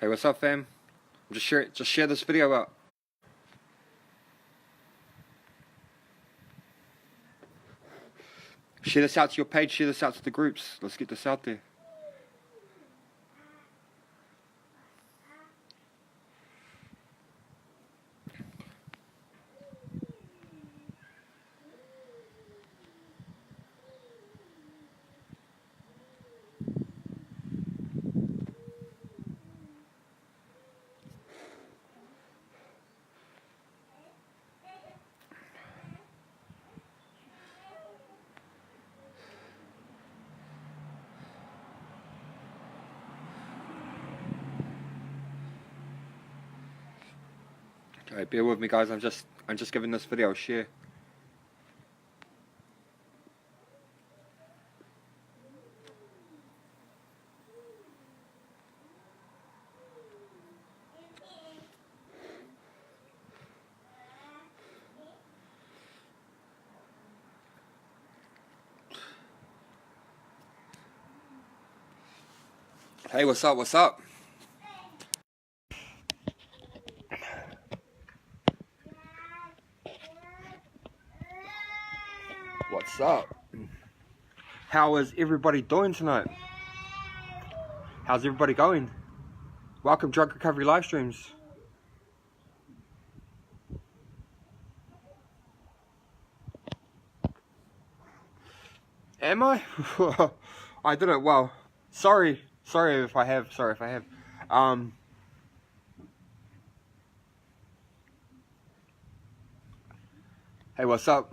Hey, what's up, fam? Just share this video out. Share this out to your page, share this out to the groups. Let's get this out there. Alright, bear with me, guys. I'm just giving this video a share. Hey, what's up? What's up? What's up? How is everybody doing tonight? How's everybody going? Welcome, Drug Recovery live streams. Am I? I didn't. Well, sorry if I have. Hey, what's up?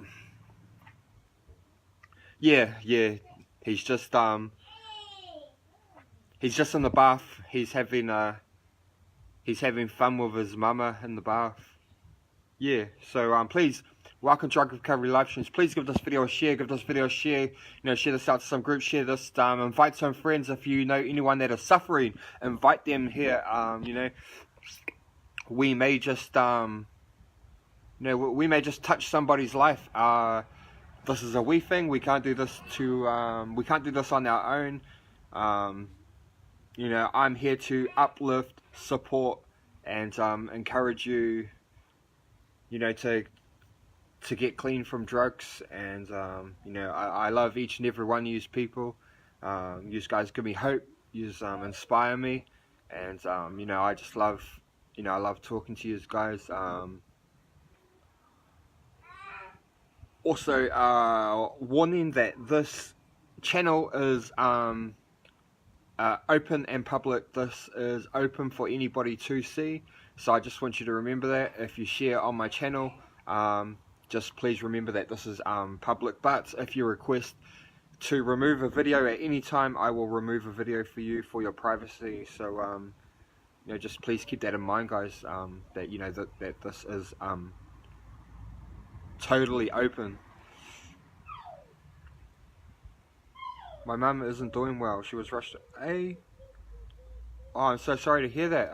Yeah. He's just in the bath. He's having fun with his mama in the bath. Yeah. So please welcome Drug Recovery live streams. Please give this video a share. You know, share this out to some groups. Share this. Invite some friends if you know anyone that is suffering. Invite them here. You know, we may just we may just touch somebody's life. This is a we thing. We can't do this we can't do this on our own. You know, I'm here to uplift, support, and encourage you. You know, to get clean from drugs, and you know, I love each and every one of you people. You guys give me hope. You inspire me, and you know, I just love, you know, I love talking to you guys. Also, warning that this channel is open and public. This is open for anybody to see. So I just want you to remember that if you share on my channel, just please remember that this is public. But if you request to remove a video at any time, I will remove a video for you for your privacy. So you know, just please keep that in mind, guys. That you know that this is totally open. My mum isn't doing well. She was rushed. Hey, oh, I'm so sorry to hear that.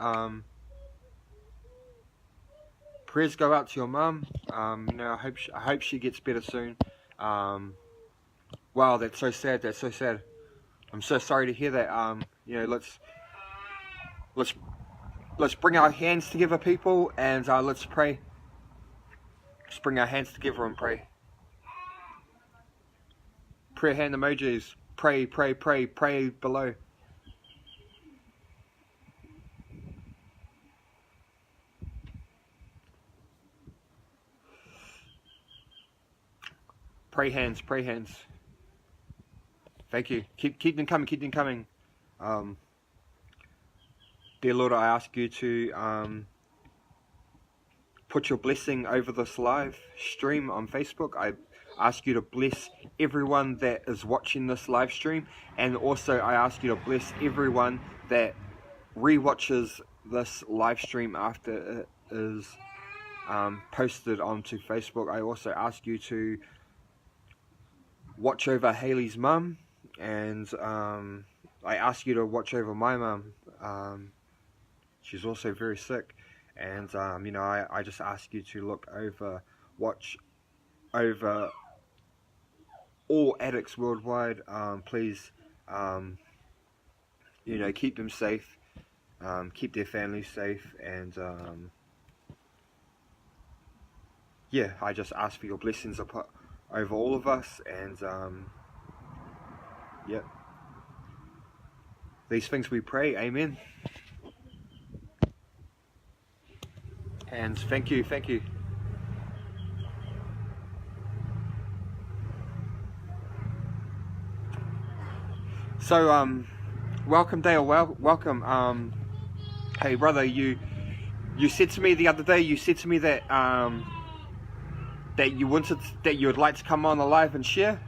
Prayers go out to your mum. You know, I hope she gets better soon. Wow, that's so sad. I'm so sorry to hear that. You know, let's bring our hands together, people, and let's pray. Let's bring our hands together and pray. Prayer hand emojis. Pray below. Pray hands. Thank you. Keep them coming. Dear Lord, I ask you to put your blessing over this live stream on Facebook. I ask you to bless everyone that is watching this live stream, and also I ask you to bless everyone that re-watches this live stream after it is posted onto Facebook. I also ask you to watch over Haley's mum, and I ask you to watch over my mum. She's also very sick, and you know, I just ask you to watch over all addicts worldwide. Please, you know, keep them safe. keep their families safe, and yeah, I just ask for your blessings over all of us, and yeah, these things we pray, amen. And thank you. So welcome Dale, welcome. Hey brother, you said to me the other day, you said to me that that you would like to come on the live and share.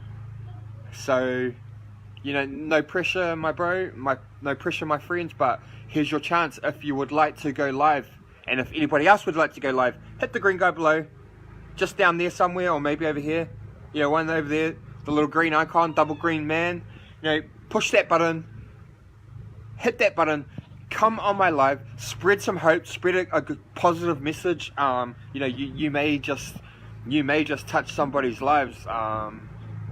So, you know, no pressure, my bro, no pressure, my friends, but here's your chance if you would like to go live. And if anybody else would like to go live, hit the green guy below, just down there somewhere, or maybe over here. You know, one over there, the little green icon, double green man. You know, push that button, hit that button, come on my live, spread some hope, spread a good positive message. You know, you may just touch somebody's lives.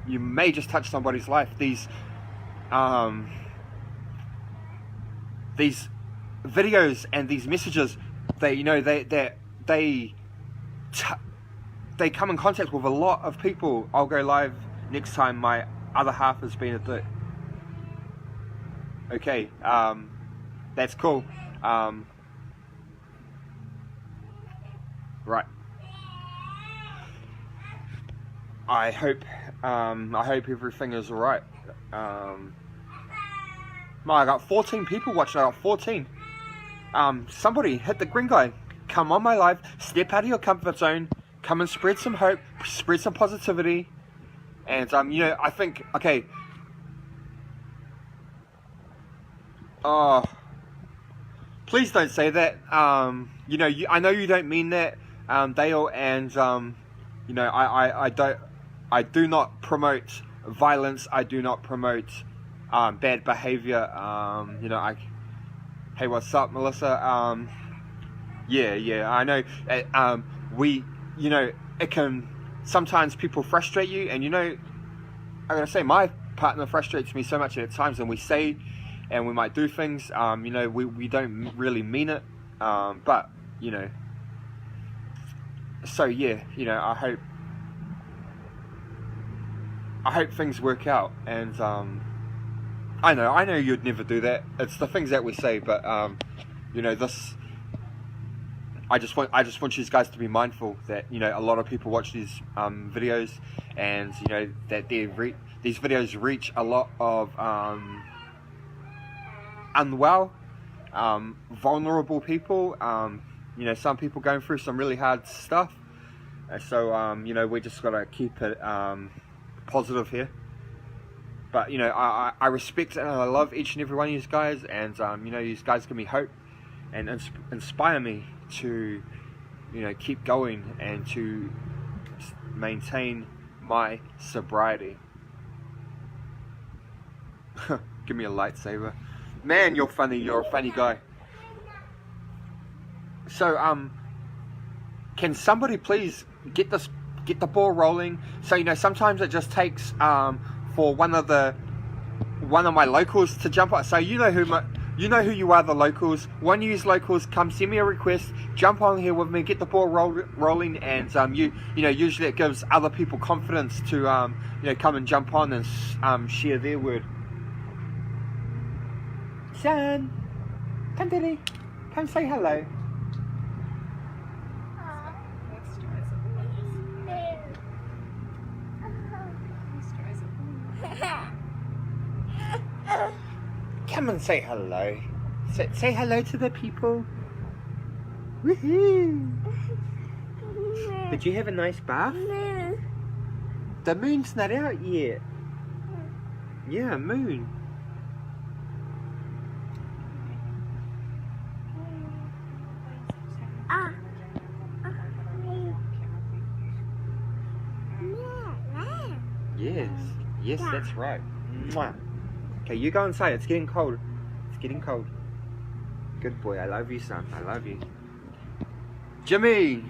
You may just touch somebody's life. These videos and these messages, they come in contact with a lot of people. I'll go live next time my other half has been a bit. Okay, that's cool. Right. I hope everything is alright. I got 14 people watching. I got 14. Somebody hit the green guy. Come on my live. Step out of your comfort zone. Come and spread some hope. Spread some positivity. And you know, I think, okay. Oh, please don't say that. You know, I know you don't mean that, Dale. And you know, I do not promote violence. I do not promote bad behavior. You know, hey, what's up, Melissa? Yeah, I know. You know, it can sometimes people frustrate you, and you know, I'm gonna say my partner frustrates me so much at times, and we say, and we might do things. You know, we don't really mean it, but you know. So yeah, you know, I hope things work out, and I know you'd never do that. It's the things that we say, but you know, I just want you guys to be mindful that, you know, a lot of people watch these videos, and you know that these videos reach a lot of unwell, vulnerable people. You know, some people going through some really hard stuff. So you know, we just gotta keep it positive here. But you know, I respect and I love each and every one of you guys, and you know, you guys give me hope and inspire me to, you know, keep going and to maintain my sobriety. Give me a lightsaber. Man, you're funny. You're a funny guy. So can somebody please get the ball rolling? So, you know, sometimes it just takes for one of my locals to jump on. So you know who you are, the locals. One of you locals, come send me a request, jump on here with me, get the ball rolling, and you know, usually it gives other people confidence to you know, come and jump on and share their word. Son, come Daddy, come say hello. Come and say hello. Say hello to the people. Woohoo! Did you have a nice bath? The moon's not out yet. Yeah, moon. Yes, that's right. Mwah. Okay, you go and say it. It's getting cold. It's getting cold. Good boy. I love you, son. I love you. Jimmy!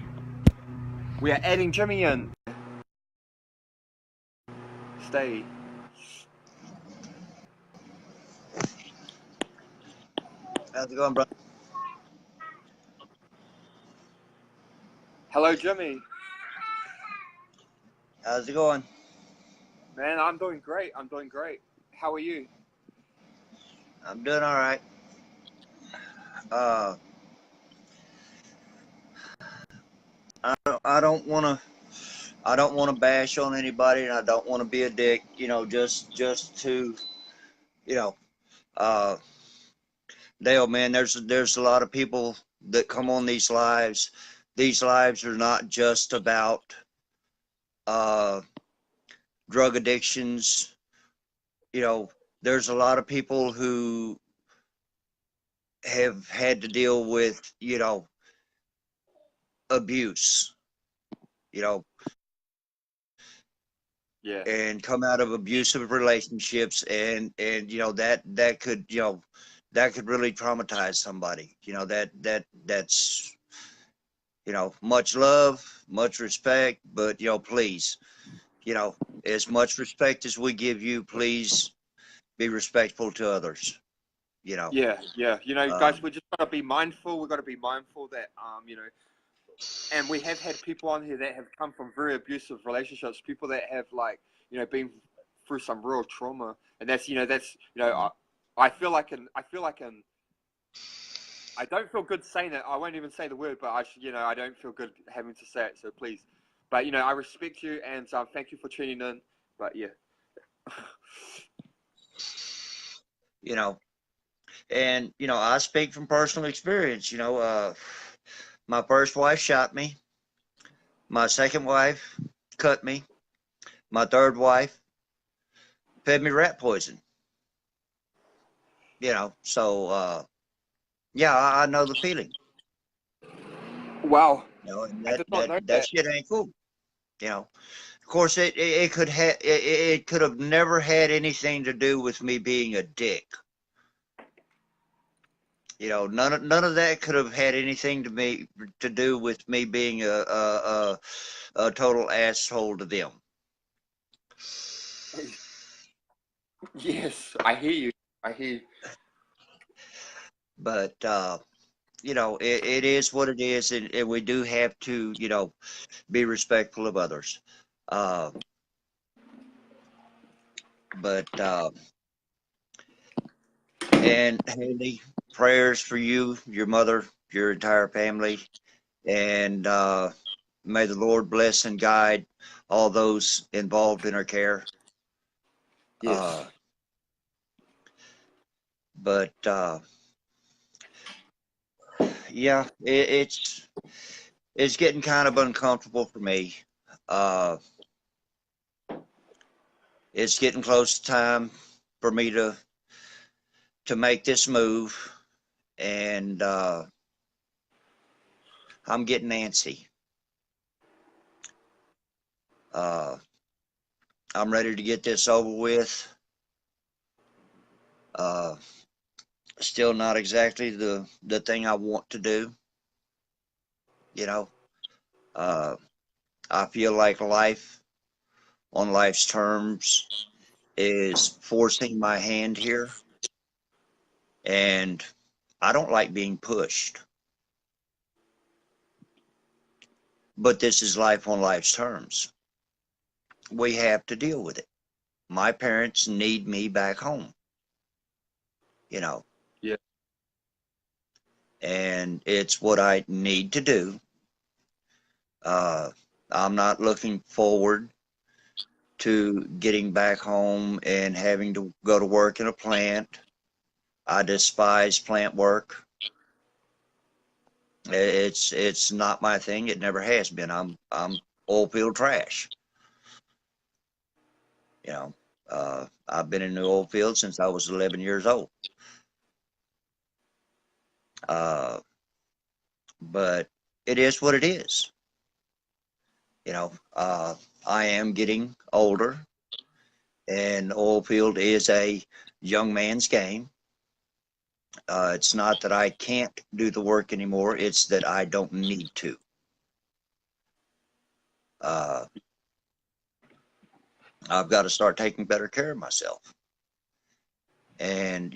We are adding Jimmy in. Stay. How's it going, bro? Hello, Jimmy. How's it going? Man, I'm doing great. I'm doing great. How are you? I'm doing all right. Uh, I don't want to bash on anybody, and I don't want to be a dick. You know, just to, you know, uh, Dale, man. There's a lot of people that come on these lives. These lives are not just about uh drug addictions. You know, there's a lot of people who have had to deal with, abuse. You know, Yeah. and come out of abusive relationships, and that could, that could really traumatize somebody. That's, much love, much respect, but please, you know as much respect as we give you, please be respectful to others. you know Yeah, yeah. Guys, um we're just gotta be mindful. We've got to be mindful that, and we have had people on here that have come from very abusive relationships. People that have been through some real trauma, and I feel like I don't feel good saying it. I won't even say the word, but I don't feel good having to say it. So please, but I respect you and thank you for tuning in. But yeah, you know and I speak from personal experience. My first wife shot me. My second wife cut me. My third wife fed me rat poison. So yeah, I know the feeling. wow, And I that did not that know that that. shit ain't cool. Of course, it could have never had anything to do with me being a dick. None of that could have had anything to do with me being a total asshole to them. Yes, I hear you. I hear you. But it is what it is, and we do have to be respectful of others. Uh, but and Haley, prayers for you, your mother, your entire family, and may the Lord bless and guide all those involved in her care. Yes. Uh, but yeah, it's getting kind of uncomfortable for me. Uh, it's getting close to time for me to make this move, and I'm getting antsy. Uh, I'm ready to get this over with. Uh, Still not exactly the thing I want to do. You know, uh, I feel like life on life's terms is forcing my hand here, and I don't like being pushed. But this is life on life's terms. We have to deal with it. My parents need me back home, you know, Yeah. and it's what I need to do. Uh, I'm not looking forward to getting back home and having to go to work in a plant. I despise plant work. It's not my thing. It never has been. I'm oil field trash. You know, I've been in the oil field since I was 11 years old. Uh, but it is what it is. You know, I am getting older, and oil field is a young man's game. It's not that I can't do the work anymore. It's that I don't need to. Uh, I've got to start taking better care of myself. And,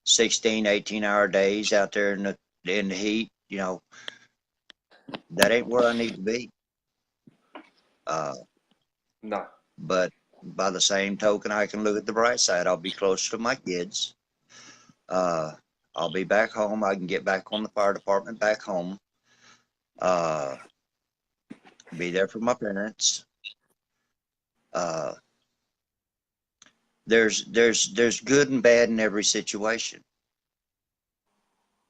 16, 18-hour days out there in the heat, that ain't where I need to be. No. But by the same token, I can look at the bright side. I'll be closer to my kids. I'll be back home. I can get back on the fire department back home. Be there for my parents. There's good and bad in every situation,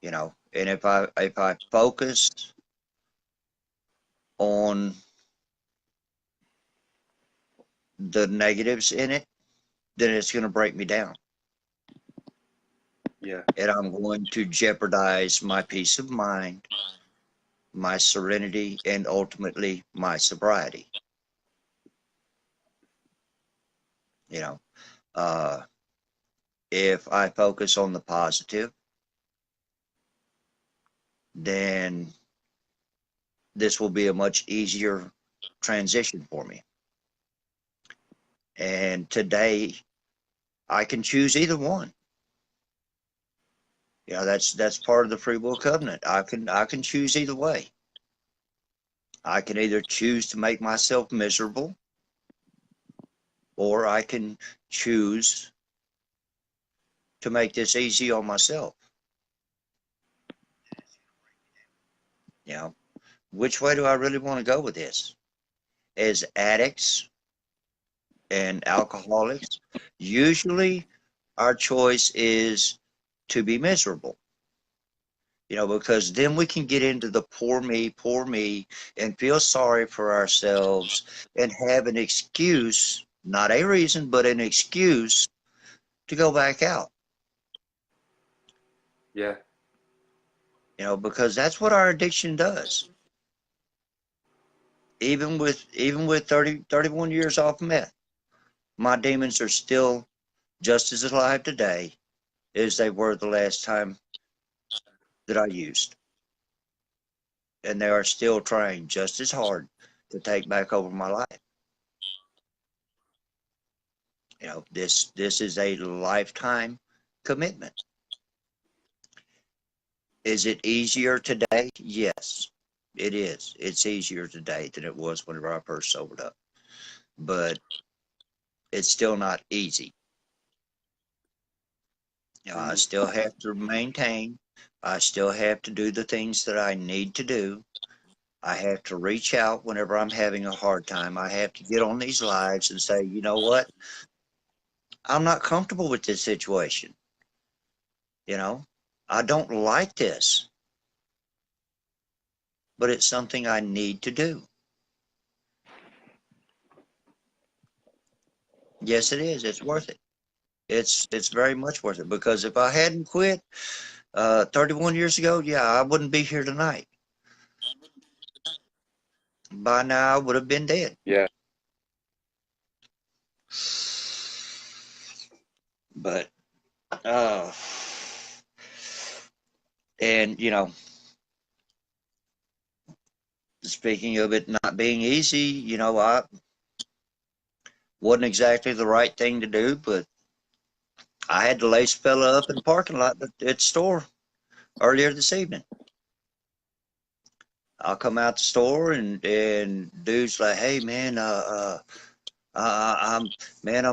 and if I focus on the negatives in it, then it's going to break me down. Yeah. And I'm going to jeopardize my peace of mind, my serenity, and ultimately my sobriety. If I focus on the positive, then this will be a much easier transition for me. And today, I can choose either one. That's part of the free will covenant. I can choose either way. I can either choose to make myself miserable, or I can choose to make this easy on myself. Which way do I really want to go with this? As addicts and alcoholics, usually our choice is to be miserable. Because then we can get into the poor me, and feel sorry for ourselves and have an excuse, not a reason, but an excuse to go back out. Yeah. Because that's what our addiction does. Even with 31 years off meth, my demons are still just as alive today as they were the last time that I used. And they are still trying just as hard to take back over my life. This is a lifetime commitment. Is it easier today? Yes, it is. It's easier today than it was whenever I first sobered up. But it's still not easy. I still have to maintain. I still have to do the things that I need to do. I have to reach out whenever I'm having a hard time. I have to get on these lives and say, you know what? I'm not comfortable with this situation. I don't like this. But it's something I need to do. Yes, it is. It's worth it. It's very much worth it, because if I hadn't quit 31 years ago, yeah, I wouldn't be here tonight. By now, I would have been dead. Yeah. But, and, speaking of it not being easy, I wasn't exactly the right thing to do, but I had to lace a fella up in the parking lot at the store earlier this evening. I'll come out the store and dude's like, hey man, I'm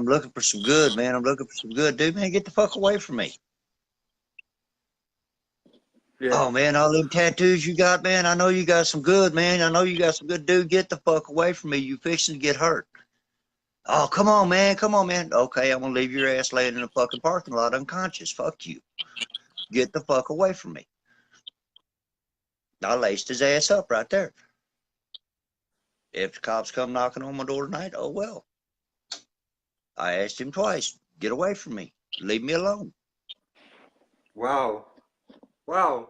looking for some good, man. I'm looking for some good. Dude, man, get the fuck away from me. Yeah. Oh man, all them tattoos you got, man. I know you got some good, man. I know you got some good. Dude, get the fuck away from me. You fixing to get hurt. Oh, come on, man. Come on, man. Okay, I'm gonna leave your ass laying in a fucking parking lot unconscious. Fuck you. Get the fuck away from me. I laced his ass up right there. If the cops come knocking on my door tonight, oh well. I asked him twice, get away from me. Leave me alone. Wow. Wow.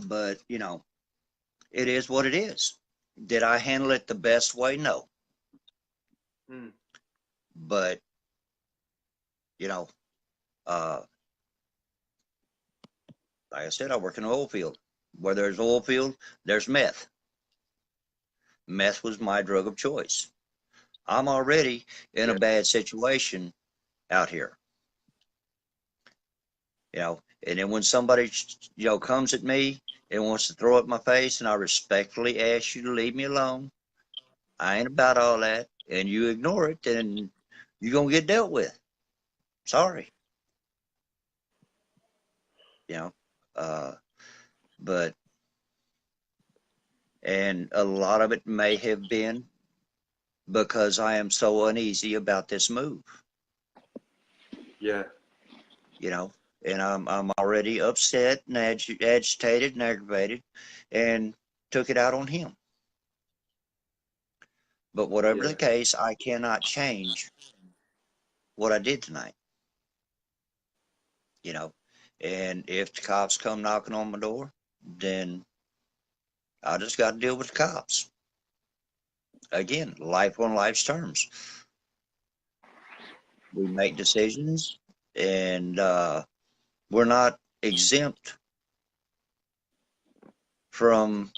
But, it is what it is. Did I handle it the best way? No. But, like I said, I work in an oil field. Where there's oil field, there's meth. Meth was my drug of choice. I'm already in a bad situation out here. And then when somebody, comes at me and wants to throw it in my face, and I respectfully ask you to leave me alone, I ain't about all that, and you ignore it, then you're going to get dealt with. Sorry. But, and a lot of it may have been because I am so uneasy about this move. Yeah. And I'm already upset and agitated and aggravated, and took it out on him. But whatever the case, I cannot change what I did tonight. And if the cops come knocking on my door, then I just got to deal with the cops. Again, life on life's terms. We make decisions, and we're not exempt from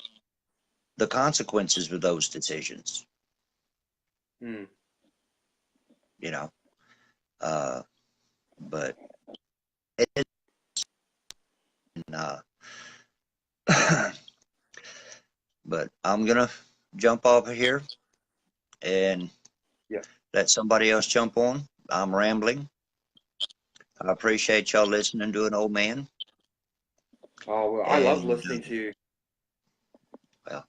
the consequences of those decisions. But it is, but I'm gonna jump off of here and let somebody else jump on. I'm rambling. I appreciate y'all listening to an old man. Oh, well, I love listening to you. Well,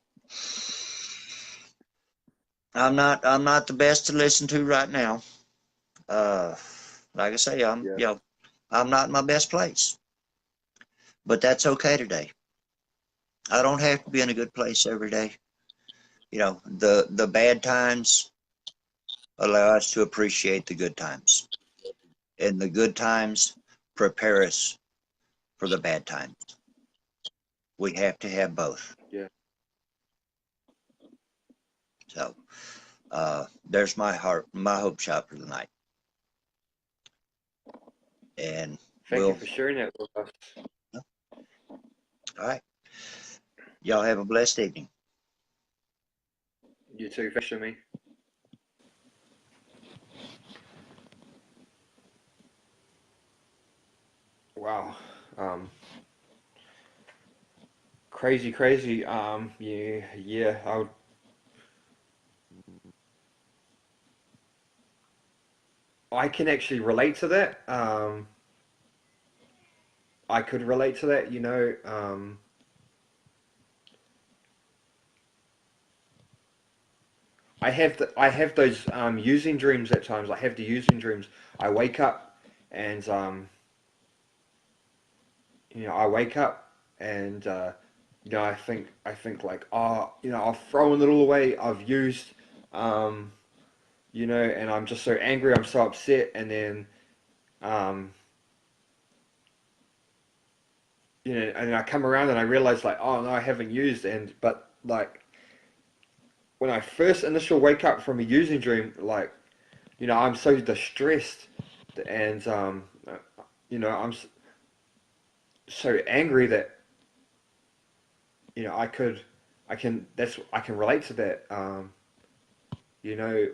I'm not the best to listen to right now. Like I say, I'm not in my best place, but that's okay today. I don't have to be in a good place every day. The bad times allow us to appreciate the good times, and the good times prepare us for the bad times. We have to have both. Yeah. So, there's my hope shot for the night. And thank you for sharing that with us. All right. Y'all have a blessed evening. You too. Thanks for me. Wow. Crazy. Yeah. I can actually relate to that. I could relate to that, I have those using dreams at times. I have the using dreams. I wake up and I wake up and I think like, oh, I've thrown it all away. I've used, and I'm just so angry. I'm so upset, and then and I come around and I realize like, oh no, I haven't used, but like when I first initial wake up from a using dream, like, I'm so distressed, and I'm so angry that I can relate to that.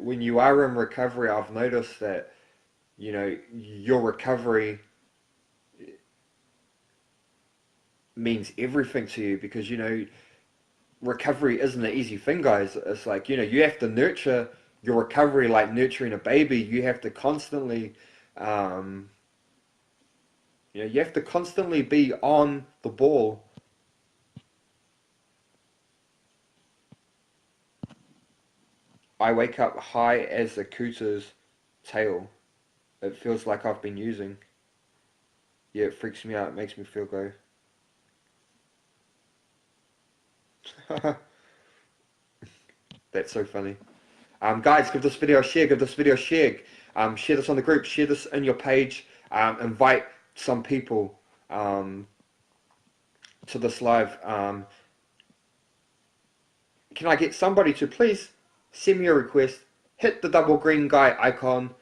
When you are in recovery, I've noticed that your recovery means everything to you, because recovery isn't an easy thing, guys. It's like, you have to nurture your recovery like nurturing a baby. You have to constantly you have to constantly be on the ball. I wake up high as a cooter's tail. It feels like I've been using. Yeah, it freaks me out. It makes me feel go. That's so funny. Guys, give this video a share. Give this video a share. Share this on the group. Share this in your page. Invite some people to this live. Can I get somebody to please send me a request? Hit the double green guy icon.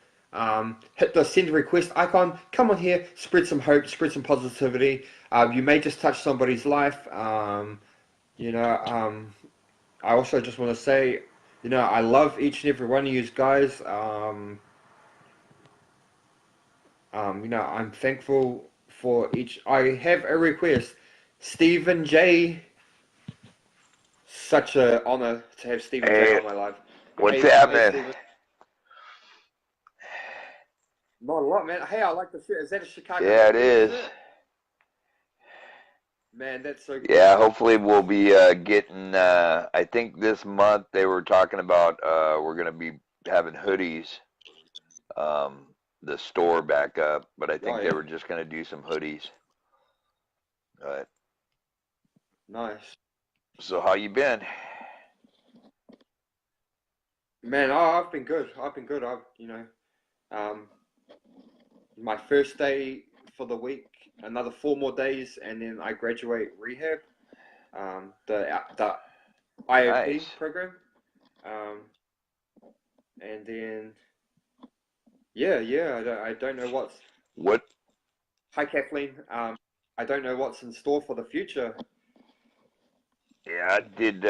Hit the send request icon. Come on here. Spread some hope. Spread some positivity. You may just touch somebody's life. I also just want to say, I love each and every one of you guys. I'm thankful for each. I have a request. Stephen J. Such a honor to have Stephen J Hey, on my life. what's Hey, happening? Stephen. Not a lot, man. Hey, I like the shirt. Is that a Chicago Yeah, it Bears is. shirt? Man, that's so cool. Yeah, hopefully we'll be getting. I think this month they were talking about we're gonna be having hoodies, um, the store back up, but I Oh think they yeah, were just gonna do some hoodies. But nice. so how you been? Man, oh, I've been good. I've been good. Um, my first day for the week, another 4 more days, and then I graduate rehab. The Nice. IOP program. Um, and then yeah, I don't know what's. What? Hi, Kathleen. I don't know what's in store for the future. Yeah, did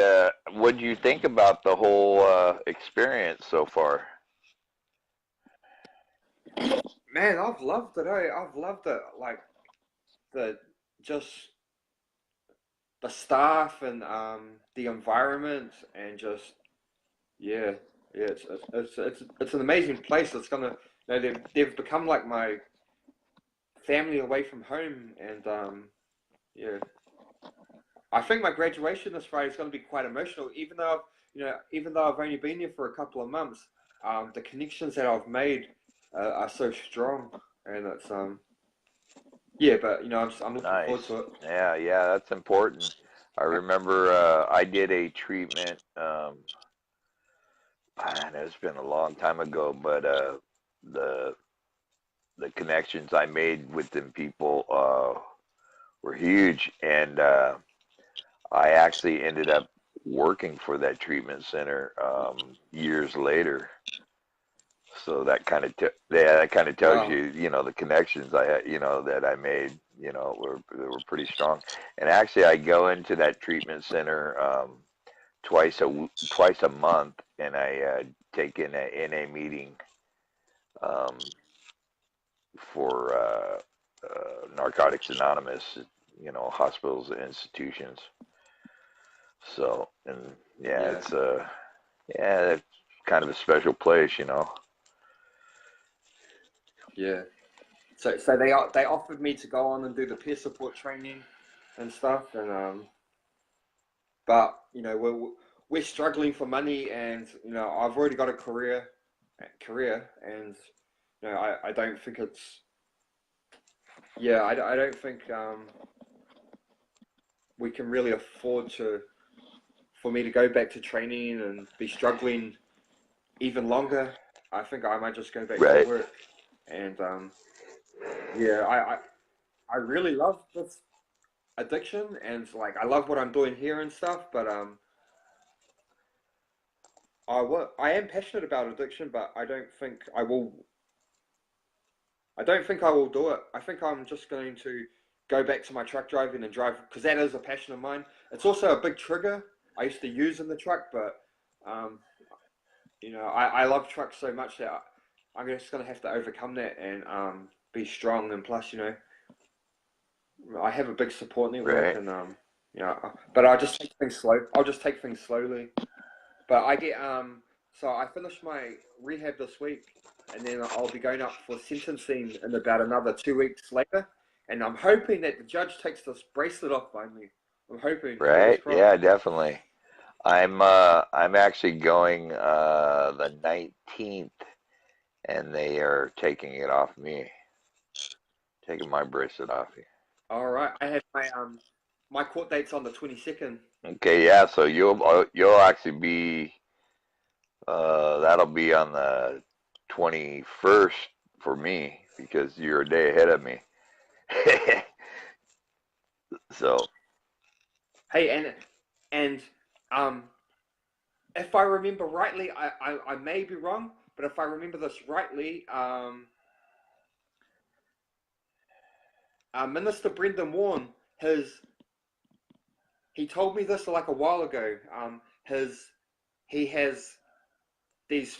what do you think about the whole experience so far? Man, I've loved it. I've loved it. Like the just the staff and the environment and just yeah, yeah. It's an amazing place. It's gonna they've become like my family away from home and yeah. I think my graduation this Friday is going to be quite emotional, even though I've only been here for a couple of months. The connections that I've made are so strong, and it's yeah. But I'm looking forward Nice. to it. Yeah, yeah, that's important. I remember I did a treatment. Man, it's been a long time ago, but the the connections I made with them people were huge, and I actually ended up working for that treatment center years later. So that kind of yeah, that kind of tells Wow. you, the connections I had, that I made, were pretty strong. And actually, I go into that treatment center twice a month, and I take in a meeting um, for Narcotics Anonymous, hospitals and institutions. So, and yeah, Yeah, it's kind of a special place. yeah. So they offered me to go on and do the peer support training and stuff, and but we're struggling for money, and I've already got a career, and I don't think it's yeah I don't think we can really afford to for me to go back to training and be struggling even longer. I think I might just go back to Right, work, and yeah, I really love this addiction, and like I love what I'm doing here and stuff, but I am passionate about addiction, but I don't think I will do it. I think I'm just going to go back to my truck driving and drive because that is a passion of mine. It's also a big trigger I used to use in the truck, but um, I love trucks so much that I'm just going to have to overcome that and be strong. And plus, I have a big support network, right, and but I'll just take things slow. I'll just take things slowly. But I get so I finished my rehab this week, and then I'll be going up for sentencing in about another 2 weeks later. And I'm hoping that the judge takes this bracelet off by me. I'm hoping, fingers right. crossed. Yeah, definitely. I'm actually going the 19th, and they are taking it off me, taking my bracelet off you. All right, I have my court date's on the 22nd. Okay, yeah. So you'll actually be that'll be on the 21st for me because you're a day ahead of me. So Hey, and um, if I remember rightly, I may be wrong, but if I remember this rightly, Minister Brendan Warren has he told me this like a while ago. His he has these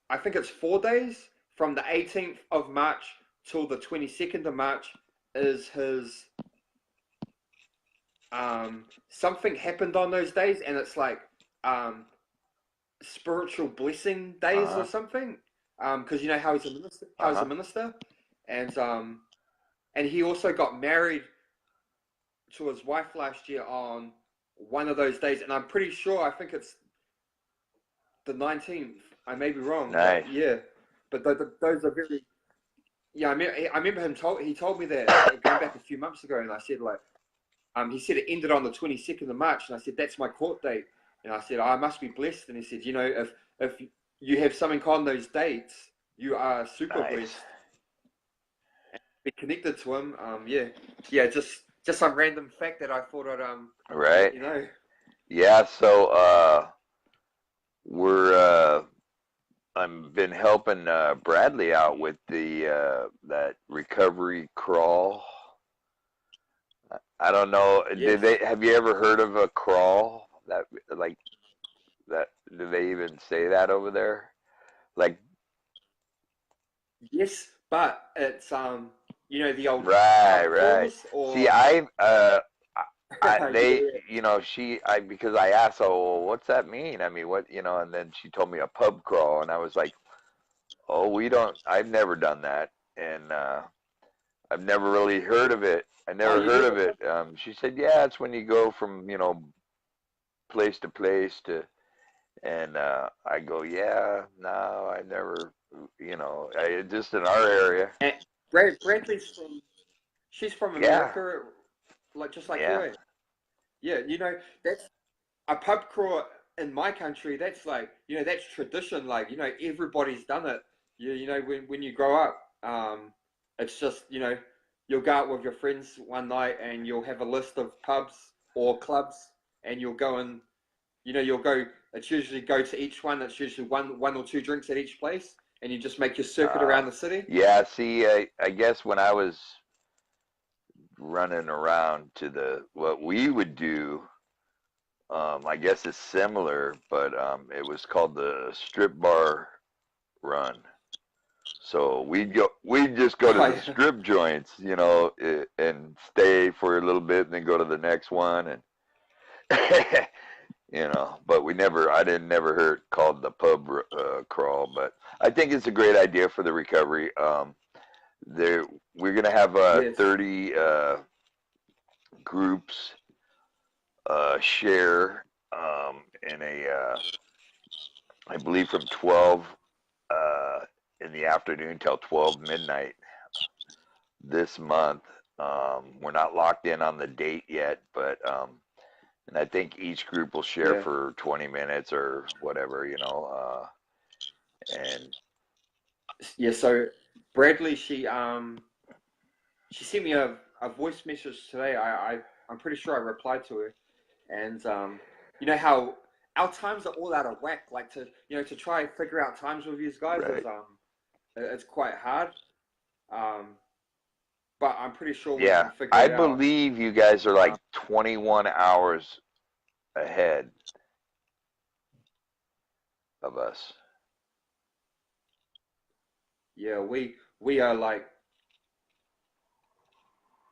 I think it's 4 days from the 18th of March till the 22nd of March is his something happened on those days, and it's like spiritual blessing days or something. Because you know how he's a minister, and he also got married to his wife last year on one of those days, and I'm pretty sure, I think it's the 19th. I may be wrong. Nice. But yeah, but those are very. Yeah, I remember he told me that going back a few months ago, and I said like, he said it ended on the 22nd of March, and I said that's my court date, and I said I must be blessed, and he said, you know, if you have something on those dates, you are super blessed. And be connected to him. Yeah, just some random fact that I thought I'd Right. you know. Yeah. So I've been helping Bradley out with the that recovery crawl. I don't know. Yes. Have you ever heard of a crawl? That like that? Do they even say that over there? Like, Yes, but it's you know, the old right. crawls, or See, they, yeah. you know, because I asked, oh, well, what's that mean? I mean, what, and then she told me a pub crawl, and I was like, oh, I've never done that, and I've never really heard of it. I never You heard never. of it. She said, yeah, it's when you go from, place to place and I go, yeah, no, I never, just in our area. And Bradley's she's from Yeah, America, like just like you. yeah, Yeah, you know, that's a pub crawl in my country. That's like, you know, that's tradition. Like, you know, everybody's done it. You know, when you grow up, it's just, you know, you'll go out with your friends one night and you'll have a list of pubs or clubs, and you'll go and, you know, you'll go. It's usually go to each one. It's usually one or two drinks at each place, and you just make your circuit around the city. yeah. See, I guess when I was running around to what we would do, I guess it's similar, but it was called the strip bar run. So we'd just go to the strip joints, and stay for a little bit and then go to the next one. And, but I didn't never hear it called the pub crawl, but I think it's a great idea for the recovery. We're going to have Yes. 30 groups share in I believe from 12 in the afternoon till 12 midnight this month. We're not locked in on the date yet, but and I think each group will share for 20 minutes or whatever, and yeah. So Bradley, she sent me a voice message today. I'm pretty sure I replied to her, and you know how our times are all out of whack. Like to try and figure out times with you guys is it's quite hard. But I'm pretty sure we can figure it out. I believe you guys are like 21 hours ahead of us. Yeah, we are like.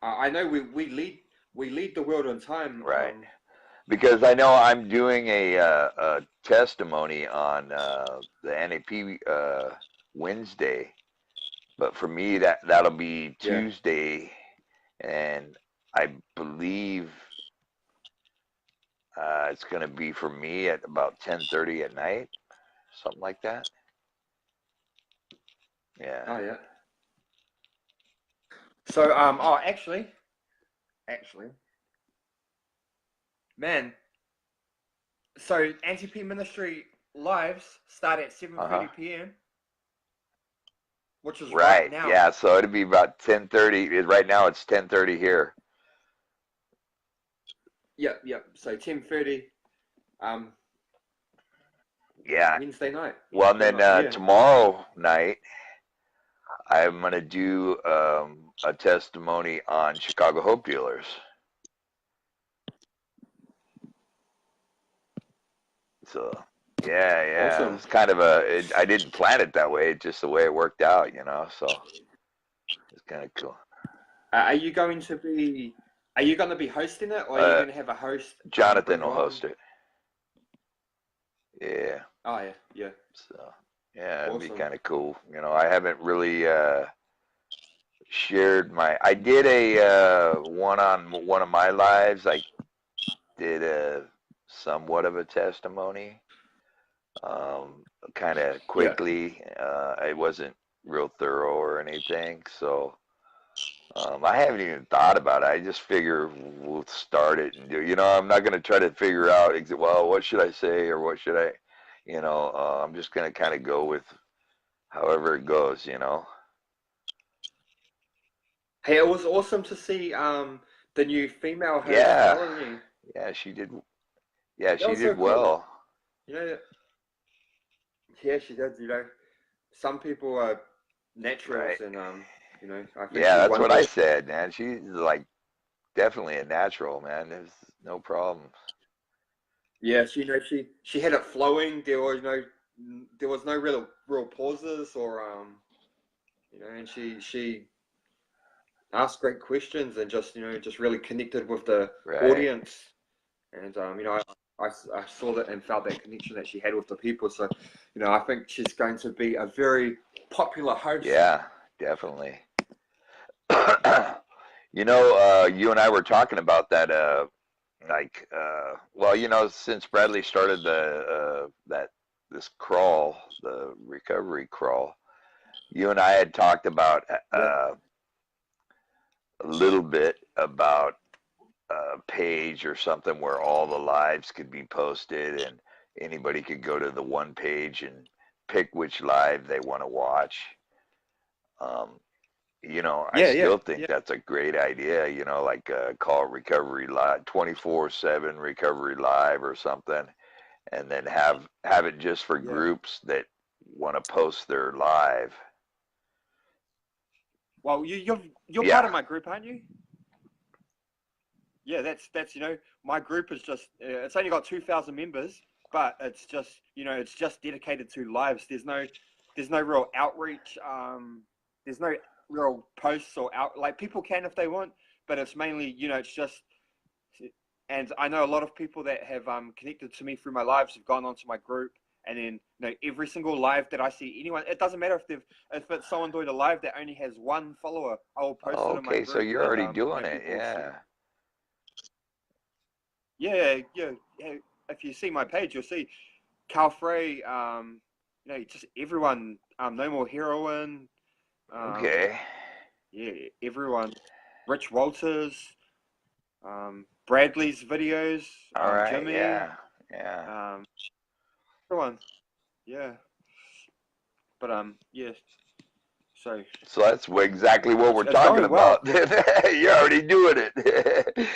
I know we lead the world on time. Right. Because I know I'm doing a testimony on the NAP Wednesday, but for me that'll be Tuesday, and I believe it's going to be for me at about 10:30 at night, something like that. Yeah. Oh yeah. So actually, man. So Anti-P Ministry lives start at 7:30 p.m. Which is right now. Yeah, so it'll be about 10:30. Right now it's 10:30 here. Yep. So 10:30. Yeah. Wednesday night. Well, and then tomorrow night, I'm gonna do a testimony on Chicago Hope Dealers. So Yeah. Awesome. It's kind of I didn't plan it that way. It's just the way it worked out, you know. So it's kind of cool. Are you going to be? Are you going to be hosting it, or are you Uh, going to have a host Jonathan bring you will on? host it. Yeah. Oh yeah, yeah. So yeah, it'd be Awesome. kind of cool. You know, I haven't really shared my. I did a one on one of my lives. I did a somewhat of a testimony, kind of Yeah. quickly. I wasn't real thorough or anything, so I haven't even thought about it. I just figure we'll start it and do. You know, I'm not going to try to figure out. Well, what should I say or what should I? You know, I'm just going to kind of go with however it goes. You know. Hey, it was awesome to see the new female host Yeah, Melanie. yeah, she did. Yeah, That she was so did cool. well. You know, yeah, she did. You know, some people are Right. naturals, and you know, I think Yeah, she's that's one of what I those. said, man. She's like definitely a natural, man. There's no problem. Yeah, she, you know, she had it flowing. There was no real pauses or you know, and she asked great questions and just, you know, just really connected with the Right. audience. And you know, I saw that and felt that connection that she had with the people. So, you know, I think she's going to be a very popular host. Yeah, definitely. You know, you and I were talking about that, well, you know, since Bradley started this crawl, the recovery crawl, you and I had talked about Yeah. a little bit about a page or something where all the lives could be posted and anybody could go to the one page and pick which live they want to watch. Um, you know, I Yeah, yeah, still think yeah, that's a great idea, you know, like call it Recovery Live, 24/7 Recovery Live or something, and then have it just for yeah. groups that want to post their live. Well, you're part Yeah. of my group, aren't you? Yeah, that's you know, my group is just it's only got 2,000 members, but it's just, you know, it's just dedicated to lives. There's no real outreach. There's no real posts or out, like people can if they want, but it's mainly, you know, it's just. And I know a lot of people that have connected to me through my lives have gone onto my group, and then, you know, every single live that I see anyone, it doesn't matter if it's someone doing a live that only has one follower, I will post it in my Okay, so group, you're and already you doing know, it. people will see. Yeah. Yeah, yeah, yeah. If you see my page, you'll see Cal Frey, you know, just everyone, No More Heroin, um, Okay. yeah, everyone, Rich Walters, Bradley's videos, All right. Jimmy, Yeah. Yeah. um, everyone, yeah. But yeah. So So that's exactly what we're it's talking going well. about. You're already doing it.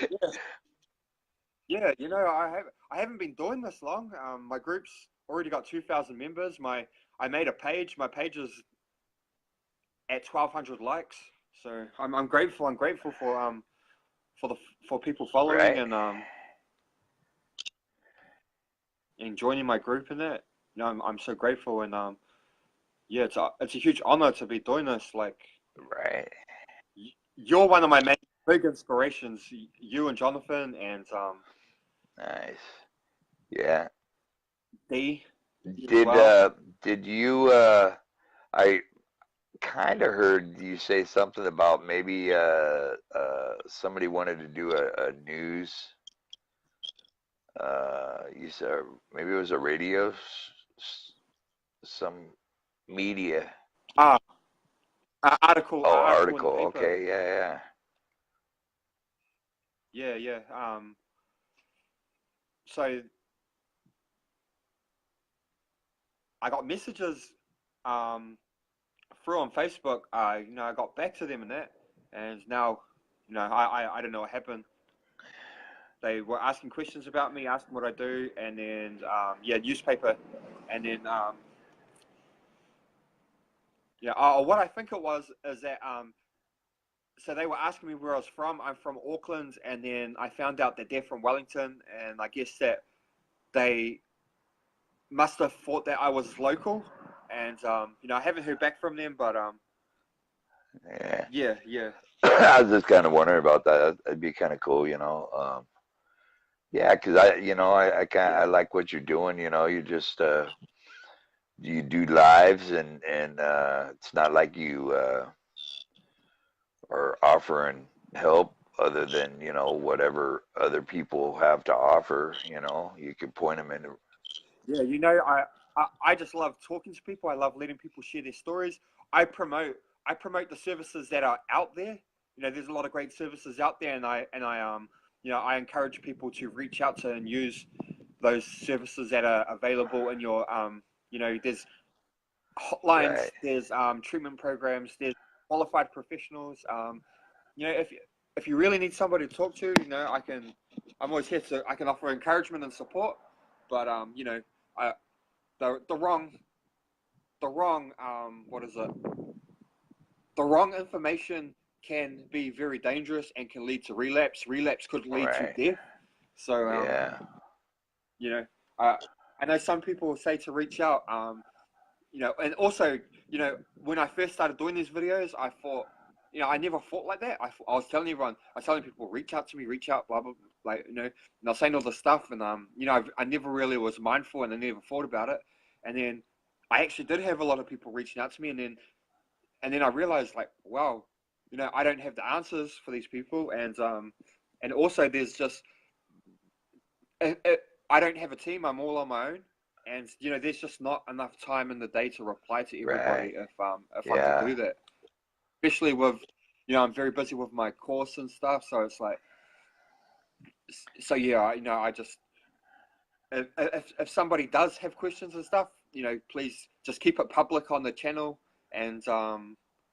Yeah, yeah. You know, I haven't been doing this long. My group's already got 2,000 members. I made a page. My page is at 1,200 likes. So I'm grateful. I'm grateful for the for people following Right. and joining my group in that. You know, I'm so grateful, and yeah, it's a huge honor to be doing this. Like, Right. you're one of my main big inspirations. You and Jonathan and Nice. Yeah. D as Did well. uh did you I kind of heard you say something about maybe somebody wanted to do a news you said maybe it was a radio some media Ah, oh article in the article paper. okay yeah Yeah, yeah. So I got messages um through on Facebook. You know, I got back to them and that, and now, you know, I don't know what happened. They were asking questions about me, asking what I do, and then yeah, newspaper, and then yeah. What I think it was is that so they were asking me where I was from. I'm from Auckland, and then I found out that they're from Wellington, and I guess that they must have thought that I was local, and you know, I haven't heard back from them, but Yeah. yeah. I was just kind of wondering about that. That'd be kind of cool, you know. Yeah, because I like what you're doing. You know, you just you do lives, and it's not like you are offering help other than whatever other people have to offer. You know, you could point them in. Yeah, you know, I just love talking to people. I love letting people share their stories. I promote I promote the services that are out there. You know, there's a lot of great services out there, and I you know, I encourage people to reach out to and use those services that are available in your you know, there's hotlines, Right, there's treatment programs, there's qualified professionals. You know, if you really need somebody to talk to, you know, I'm always here to I can offer encouragement and support. But you know, I the wrong what is it? The wrong information can be very dangerous and can lead to relapse. Relapse could lead to right. death. So Yeah, you know, uh, I know some people say to reach out. You know, and also, you know, when I first started doing these videos, I thought, you know, I never thought like that. I was telling everyone, I was telling people, reach out to me, reach out, blah blah, like, you know, and I was saying all this stuff, and you know, I never really was mindful, and I never thought about it, and then I actually did have a lot of people reaching out to me, and then I realized, like, wow, you know, I don't have the answers for these people, and also there's just, I don't have a team. I'm all on my own, and you know, there's just not enough time in the day to reply to right. everybody if I'm to Yeah, do that. Especially with, you know, I'm very busy with my course and stuff, so it's like, so yeah, you know, I just if somebody does have questions and stuff, you know, please just keep it public on the channel, and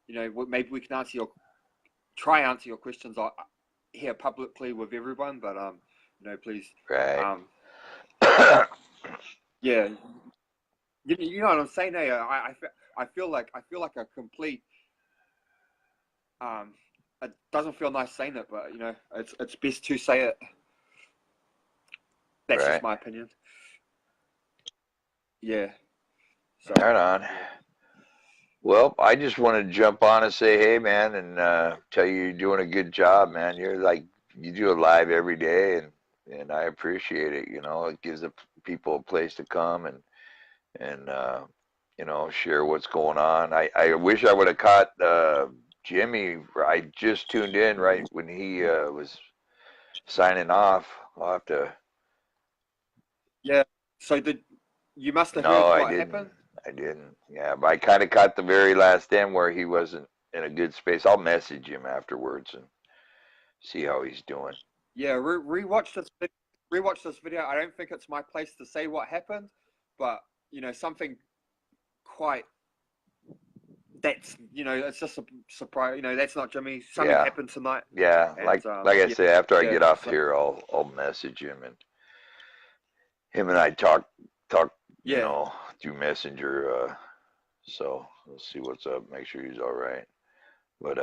you know, maybe we can answer your questions here publicly with everyone, but you know, please, right. um, yeah, you know what I'm saying? Hey, I feel like a complete um. It doesn't feel nice saying it, but you know, it's best to say it. That's just Right. my opinion. Yeah. So Right on. Well, I just wanted to jump on and say, hey, man, and tell you you're doing a good job, man. You do it live every day, and I appreciate it. You know, it gives the people a place to come and share what's going on. I wish I would have caught Jimmy. I just tuned in right when he was signing off. I'll have to. yeah. So did you must have No, heard I what didn't. happened? I didn't. Yeah, but I kind of caught the very last end where he wasn't in a good space. I'll message him afterwards and see how he's doing. Yeah. Rewatch this. Rewatch this video. I don't think it's my place to say what happened, but you know, something quite that's, you know, it's just a surprise. You know, that's not Jimmy. Something Yeah, happened tonight, yeah. and Like I yeah, say, after I yeah. get off So here, I'll message him and him and I talk, yeah, through Messenger. So we'll see what's up. Make sure he's all right. But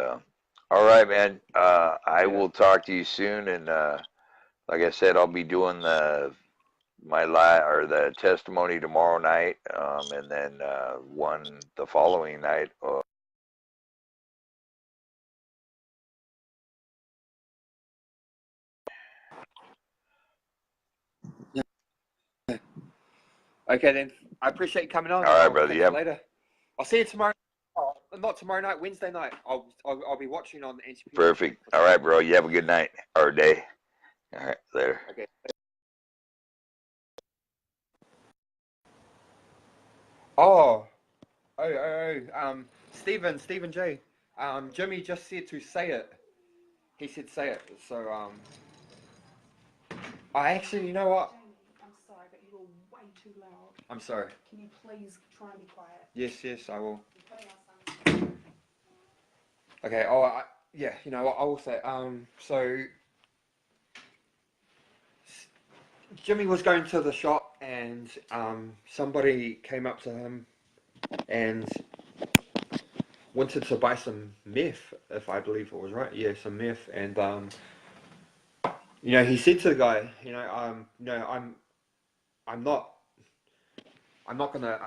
all right, man. I yeah. will talk to you soon, and like I said, I'll be doing the testimony tomorrow night, and then one the following night. Okay, then. I appreciate you coming on, All and right, I'll brother. catch you Yep. later. I'll see you tomorrow. Oh, not tomorrow night, Wednesday night. I'll be watching on the NCPW Perfect. for All sure. right, bro. You have a good night or day. All right, later. Okay. Oh, Stephen J. Jimmy just said to say it. He said say it. So I actually, you know what? I'm sorry, but you are way too loud. I'm sorry. Can you please try and be quiet? Yes, I will. You're putting us on. Okay. Oh, yeah. You know what? I will say. So Jimmy was going to the shop, and somebody came up to him and wanted to buy some meth, if I believe it was right. Yeah, some meth, and you know, he said to the guy, you know, I'm not, I'm not gonna,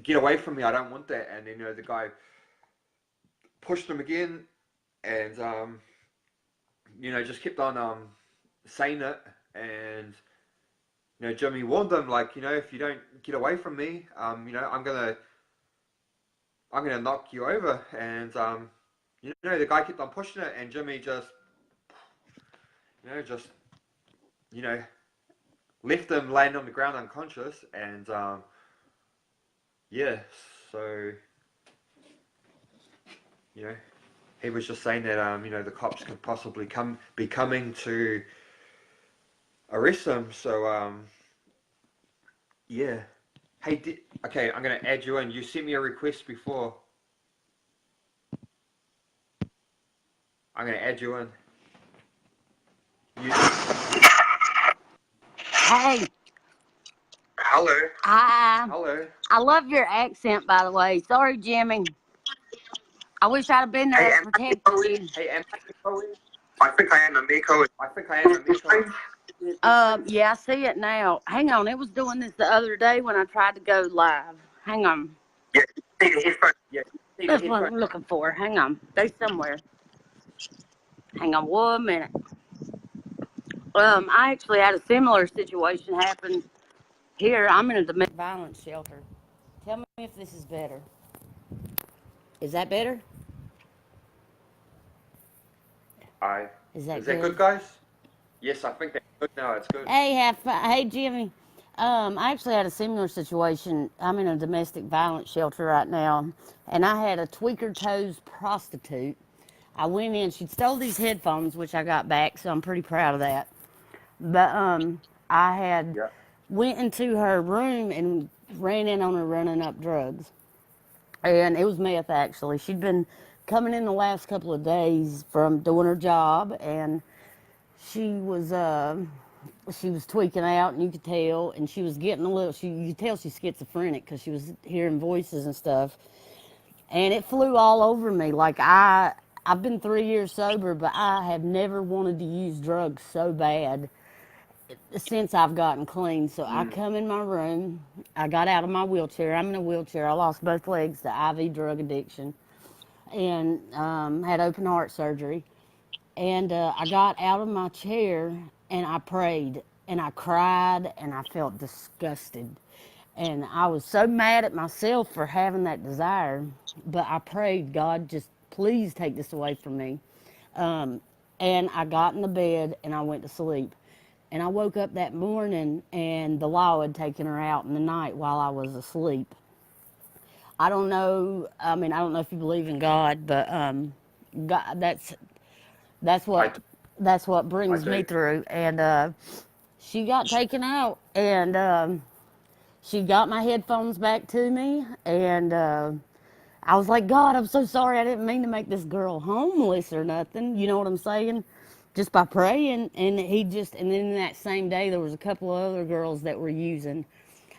get away from me. I don't want that. And then, the guy pushed him again, and just kept on saying it. And Jimmy warned him, like, if you don't get away from me, I'm gonna knock you over. And the guy kept on pushing it, and Jimmy just you know left him laying on the ground unconscious. And yeah, so he was just saying that the cops could possibly be coming to arrest him. So yeah. Hey, okay, I'm gonna add you in. You sent me a request before. I'm gonna add you in. You. Hey, Hello. I Hello. I love your accent, by the way. Sorry, Jimmy. I wish I'd have been Hey, there to am I protect echoing? you. Hey, am I echoing? I think I am a Miko. I think I am a Miko. Yeah, I see it now. Hang on, it was doing this the other day when I tried to go live. Hang on, Yeah, you see the headphone. Yeah, you see the that's what headphone. I'm looking for. Hang on, they somewhere. Hang on 1 minute. I actually had a similar situation happen here. I'm in a domestic violence shelter. Tell me if this is better. Is that better? Is that Is that good? good, guys? Yes, I think that's good now. It's good. Hey Jimmy. I actually had a similar situation. I'm in a domestic violence shelter right now, and I had a tweaker toes prostitute. I went in. She'd stole these headphones, which I got back, so I'm pretty proud of that. But I had Yeah. went into her room and ran in on her running up drugs, and it was meth actually. She'd been coming in the last couple of days from doing her job, and she was tweaking out, and you could tell, and she was getting a little. You could tell she's schizophrenic because she was hearing voices and stuff, and it flew all over me. Like I've been 3 years sober, but I have never wanted to use drugs so bad since I've gotten clean. So I come in my room. I got out of my wheelchair. I'm in a wheelchair. I lost both legs to IV drug addiction, and had open heart surgery. And I got out of my chair and I prayed and I cried and I felt disgusted. And I was so mad at myself for having that desire. But I prayed, God, just please take this away from me. And I got in the bed and I went to sleep. And I woke up that morning and the law had taken her out in the night while I was asleep. I don't know. I mean, I don't know if you believe in God, but God, that's I what brings me do. through. And she got taken out, and she got my headphones back to me, and I was like, God, I'm so sorry. I didn't mean to make this girl homeless or nothing. You know what I'm saying? Just by praying, and and then that same day there was a couple of other girls that were using.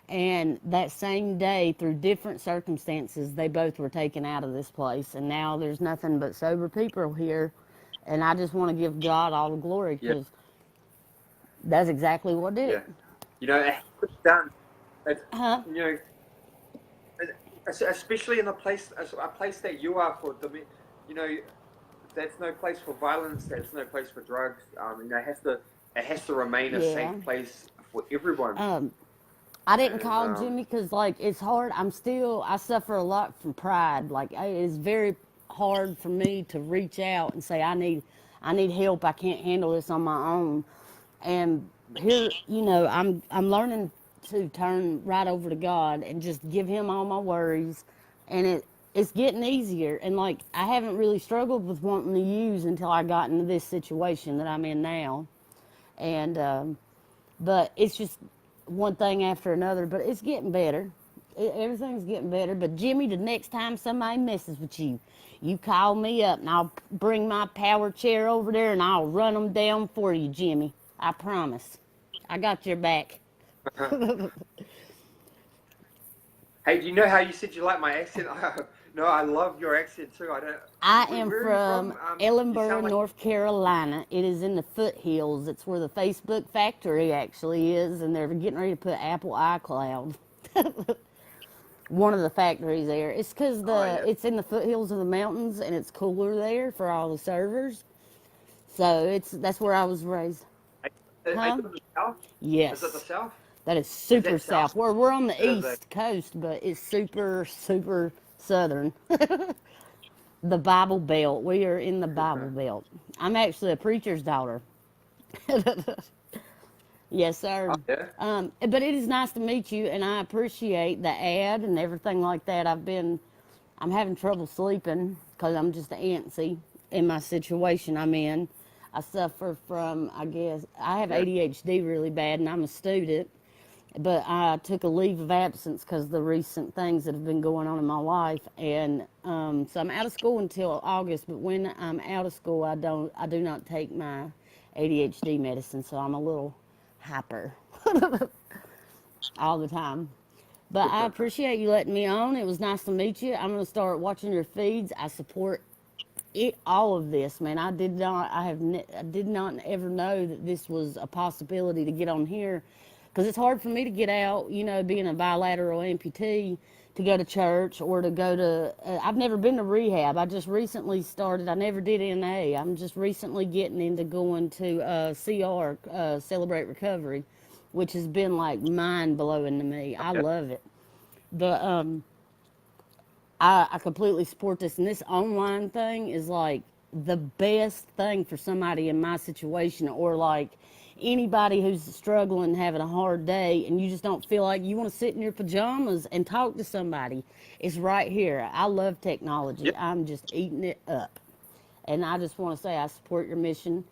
And that same day, through different circumstances, they both were taken out of this place. And now there's nothing but sober people here. And I just want to give God all the glory Yeah. because that's exactly what did Yeah. it. It's done. It's, Huh? Especially in a place that you are for you know, that's no place for violence. That's no place for drugs. It has to remain a Yeah. safe place for everyone. I didn't And call Jimmy because, like, it's hard. I suffer a lot from pride. Like, it's very hard for me to reach out and say, I need help. I can't handle this on my own. And here, I'm learning to turn right over to God and just give Him all my worries. And it's getting easier. And, like, I haven't really struggled with wanting to use until I got into this situation that I'm in now. And, but it's just one thing after another, but it's getting better. Everything's getting better. But Jimmy, the next time somebody messes with you, you call me up and I'll bring my power chair over there and I'll run them down for you, Jimmy. I promise. I got your back. hey, do you know how you said you like my accent? No, I love your accent too. I Where, am where are you from You Ellenboro, sound like. North Carolina. It is in the foothills. It's where the Facebook factory actually is, and they're getting ready to put Apple iCloud. One of the factories there. It's because Oh yeah. it's in the foothills of the mountains, and it's cooler there for all the servers. So that's where I was raised. Is Huh? it the south? Is it the Yes. south? That is Is super that south? south. We're on the It is a. east coast, but it's super, super southern. The Bible Belt. We are in the Bible Belt. I'm actually a preacher's daughter. Yes, sir. Oh yeah. But it is nice to meet you, and I appreciate the ad and everything like that. I'm having trouble sleeping because I'm just antsy in my situation I'm in. I suffer from, I guess, I have Yeah. ADHD really bad, and I'm a student. But I took a leave of absence because of the recent things that have been going on in my life, and so I'm out of school until August. But when I'm out of school, I do not take my ADHD medicine, so I'm a little hyper all the time. But I appreciate you letting me on. It was nice to meet you. I'm going to start watching your feeds. I support all of this, man. I did not ever know that this was a possibility to get on here, because it's hard for me to get out, being a bilateral amputee, to go to church or to go to, I've never been to rehab. I just recently started, I never did NA. I'm just recently getting into going to CR, Celebrate Recovery, which has been like mind blowing to me. I Yeah. love it. The, I completely support this, and this online thing is like the best thing for somebody in my situation, or like anybody who's struggling, having a hard day, and you just don't feel like you want to sit in your pajamas and talk to somebody. It's right here. I love technology. Yep. I'm just eating it up. And I just want to say I support your mission.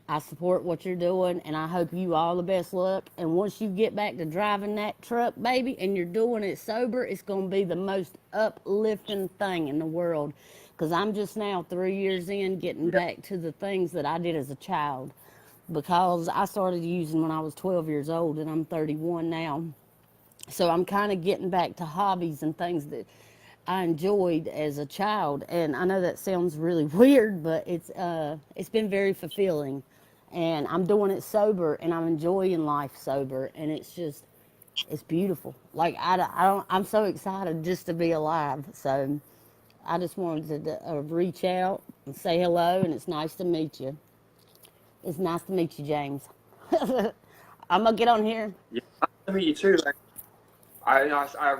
I support what you're doing, and I hope you all the best luck. And once you get back to driving that truck, baby, and you're doing it sober, it's going to be the most uplifting thing in the world. Because I'm just now 3 years in getting Yep. back to the things that I did as a child. Because I started using when I was 12 years old, and I'm 31 now. So I'm kind of getting back to hobbies and things that I enjoyed as a child. And I know that sounds really weird, but it's been very fulfilling. And I'm doing it sober, and I'm enjoying life sober, and it's beautiful. Like I'm so excited just to be alive. So I just wanted to reach out and say hello, and it's nice to meet you. It's nice to meet you, James. I'm gonna get on here. Yeah. Nice to meet you too. Like, I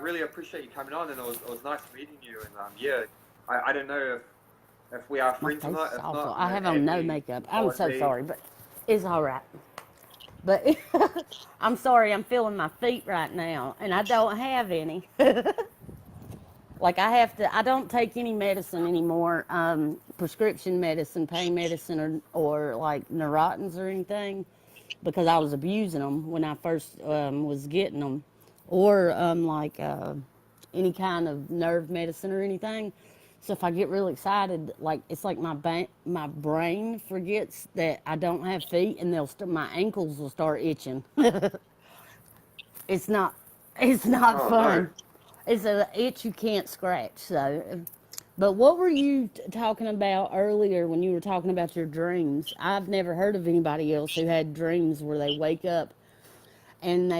really appreciate you coming on, and it was nice meeting you. And yeah, I don't know if we are My friends or face not. is If awful. not, I have on add no me, makeup. I'm follow so me. sorry, but it's all right. But I'm sorry, I'm feeling my feet right now, and I don't have any. Like I don't take any medicine anymore, prescription medicine, pain medicine, or like Neurotins or anything, because I was abusing them when I first was getting them, or any kind of nerve medicine or anything. So if I get really excited, like it's like my brain forgets that I don't have feet, and my ankles will start itching. It's not it's not Oh no. fun. It's an itch you can't scratch. So, but what were you talking about earlier when you were talking about your dreams? I've never heard of anybody else who had dreams where they wake up and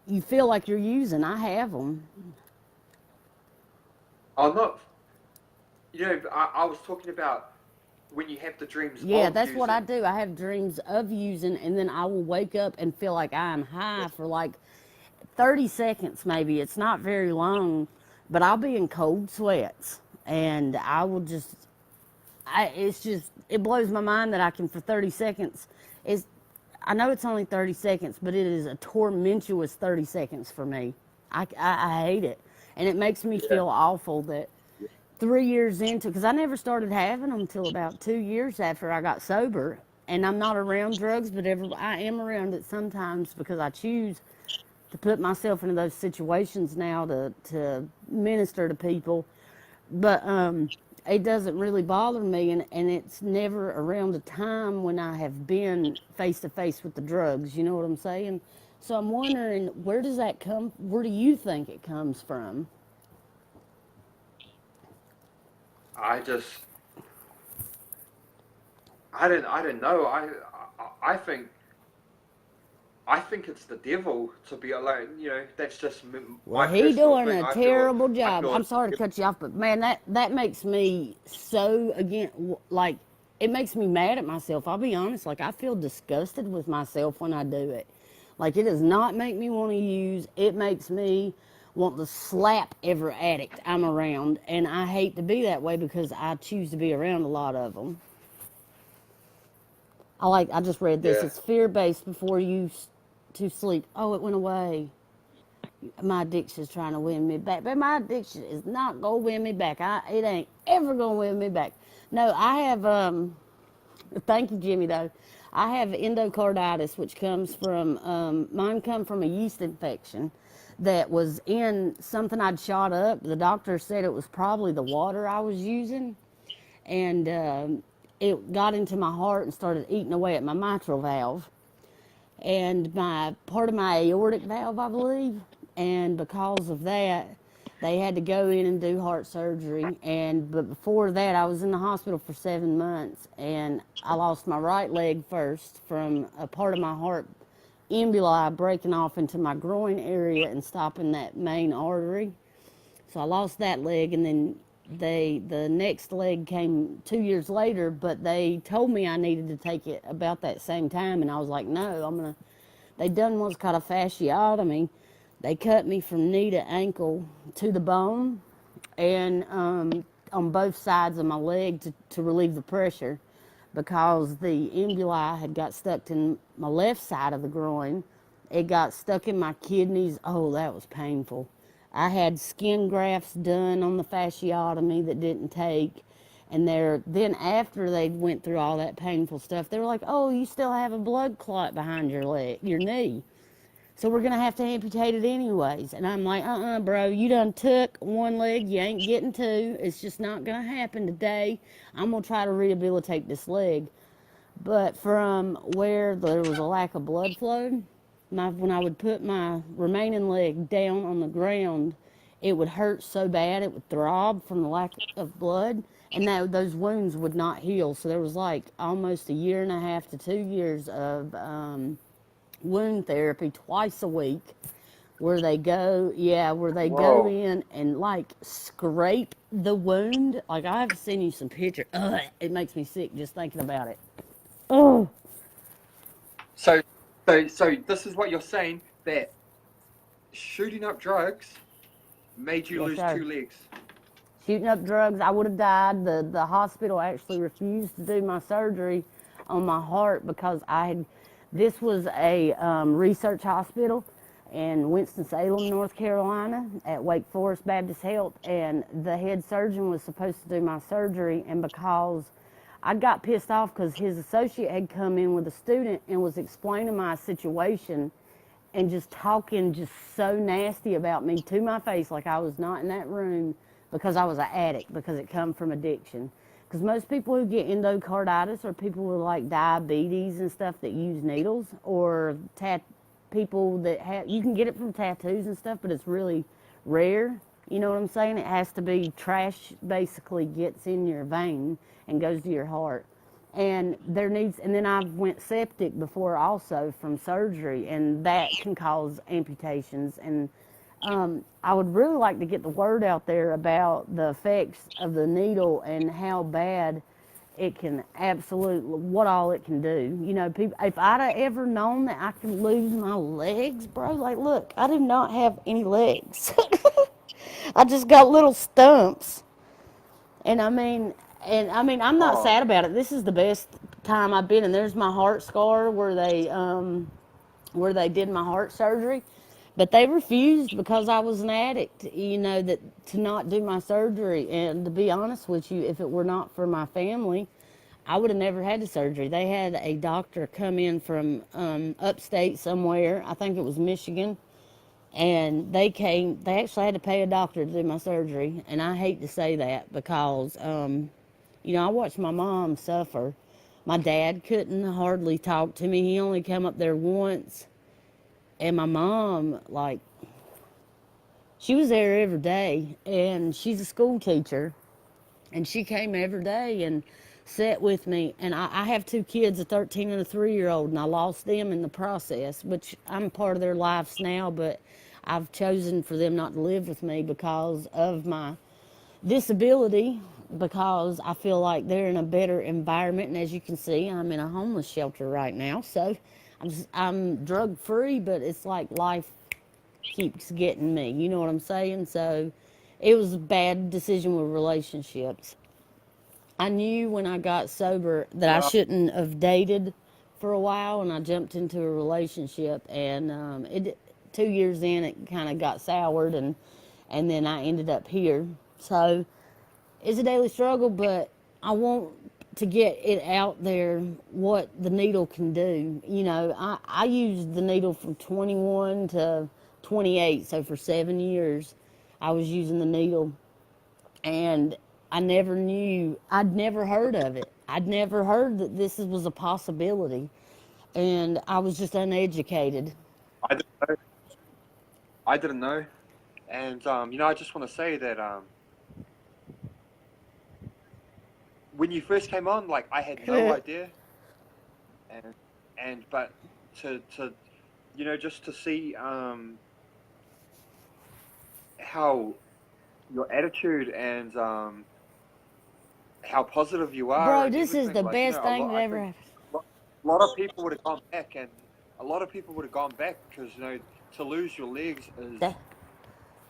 you feel like you're using. I have them. I'm not. I was talking about when you have the dreams Yeah, of that's what I using. do. I have dreams of using, and then I will wake up and feel like I'm high for like 30 seconds, maybe. It's not very long, but I'll be in cold sweats, and I will just, it blows my mind that I can, for 30 seconds, it's, I know it's only 30 seconds, but it is a tormentuous 30 seconds for me. I hate it. And it makes me Yeah. feel awful that 3 years into, because I never started having them until about 2 years after I got sober. And I'm not around drugs, but I am around it sometimes because I choose to put myself into those situations now to minister to people. But it doesn't really bother me, and it's never around a time when I have been face to face with the drugs. You know what I'm saying? So I'm wondering, where do you think it comes from? I just, I don't know. I think, I think it's the devil to be alone. You know, that's just Well, my he personal doing thing. a terrible I job. feel I'm it's sorry to cut you off, but man, that makes me so again like it makes me mad at myself. I'll be honest, like I feel disgusted with myself when I do it. Like it does not make me want to use. It makes me want to slap every addict I'm around, and I hate to be that way because I choose to be around a lot of them. I just read this. yeah, It's fear based before you to sleep. Oh, it went away. My addiction is trying to win me back, but my addiction is not gonna win me back. It ain't ever gonna win me back. No, I have thank you, Jimmy. Though I have endocarditis, which comes from mine come from a yeast infection that was in something I'd shot up. The doctor said it was probably the water I was using, and it got into my heart and started eating away at my mitral valve and my part of my aortic valve, I believe. And because of that, they had to go in and do heart surgery. And but before that, I was in the hospital for 7 months, and I lost my right leg first from a part of my heart emboli breaking off into my groin area and stopping that main artery. So I lost that leg, and then the next leg came 2 years later, but they told me I needed to take it about that same time, and I was like, no, I'm gonna. They done what's called a fasciotomy. They cut me from knee to ankle to the bone, and on both sides of my leg to relieve the pressure, because the emboli had got stuck in my left side of the groin. It got stuck in my kidneys. Oh, that was painful. I had skin grafts done on the fasciotomy that didn't take. And then after they went through all that painful stuff, they were like, "Oh, you still have a blood clot behind your leg, your knee. So we're gonna have to amputate it anyways." And I'm like, bro, you done took one leg, you ain't getting two. It's just not gonna happen today. I'm gonna try to rehabilitate this leg. But from where there was a lack of blood flow, when I would put my remaining leg down on the ground, it would hurt so bad it would throb from the lack of blood, and those wounds would not heal. So there was like almost a year and a half to 2 years of wound therapy twice a week, where they go Whoa. in and like scrape the wound. Like I have to send you some pictures. Ugh, it makes me sick just thinking about it. Oh, so so this is what you're saying, that shooting up drugs made you yes, lose sir. 2 legs. Shooting up drugs, I would have died. The hospital actually refused to do my surgery on my heart because this was a research hospital in Winston-Salem, North Carolina, at Wake Forest Baptist Health, and the head surgeon was supposed to do my surgery, and because I got pissed off because his associate had come in with a student and was explaining my situation and just talking just so nasty about me to my face, like I was not in that room, because I was an addict, because it come from addiction. Because most people who get endocarditis are people with like diabetes and stuff that use needles, or people that have, you can get it from tattoos and stuff, but it's really rare. You know what I'm saying? It has to be trash basically gets in your vein and goes to your heart. And then I went septic before also from surgery, and that can cause amputations. And I would really like to get the word out there about the effects of the needle and how bad it can absolutely, what all it can do. You know, people, if I'd have ever known that I could lose my legs, bro, like, look, I do not have any legs. I just got little stumps. And I mean, I'm not Huh. sad about it. This is the best time I've been, and there's my heart scar where they did my heart surgery, but they refused because I was an addict. You know, that to not do my surgery. And to be honest with you, if it were not for my family, I would have never had the surgery. They had a doctor come in from upstate somewhere. I think it was Michigan, and they actually had to pay a doctor to do my surgery. And I hate to say that because you know, I watched my mom suffer. My dad couldn't hardly talk to me. He only come up there once. And my mom, like, she was there every day, and she's a school teacher. And she came every day and sat with me. And I have two kids, a 13 and a 3-year-old, and I lost them in the process, which I'm part of their lives now, but I've chosen for them not to live with me because of my disability, because I feel like they're in a better environment. And as you can see, I'm in a homeless shelter right now. So I'm drug free, but it's like life keeps getting me. You know what I'm saying? So it was a bad decision with relationships. I knew when I got sober that I shouldn't have dated for a while, and I jumped into a relationship, and 2 years in, it kind of got soured, and then I ended up here. So it's a daily struggle, but I want to get it out there what the needle can do. You know, I used the needle from 21 to 28, so for 7 years I was using the needle, and I never knew, I'd never heard of it. I'd never heard that this was a possibility, and I was just uneducated. I didn't know. I didn't know. And, I just want to say that when you first came on, like, I had no idea. But to just to see how your attitude and how positive you are. Bro, and this is everything, the like, best thing I that ever think happened. a lot of people would have gone back, and a lot of people would have gone back because, to lose your legs is,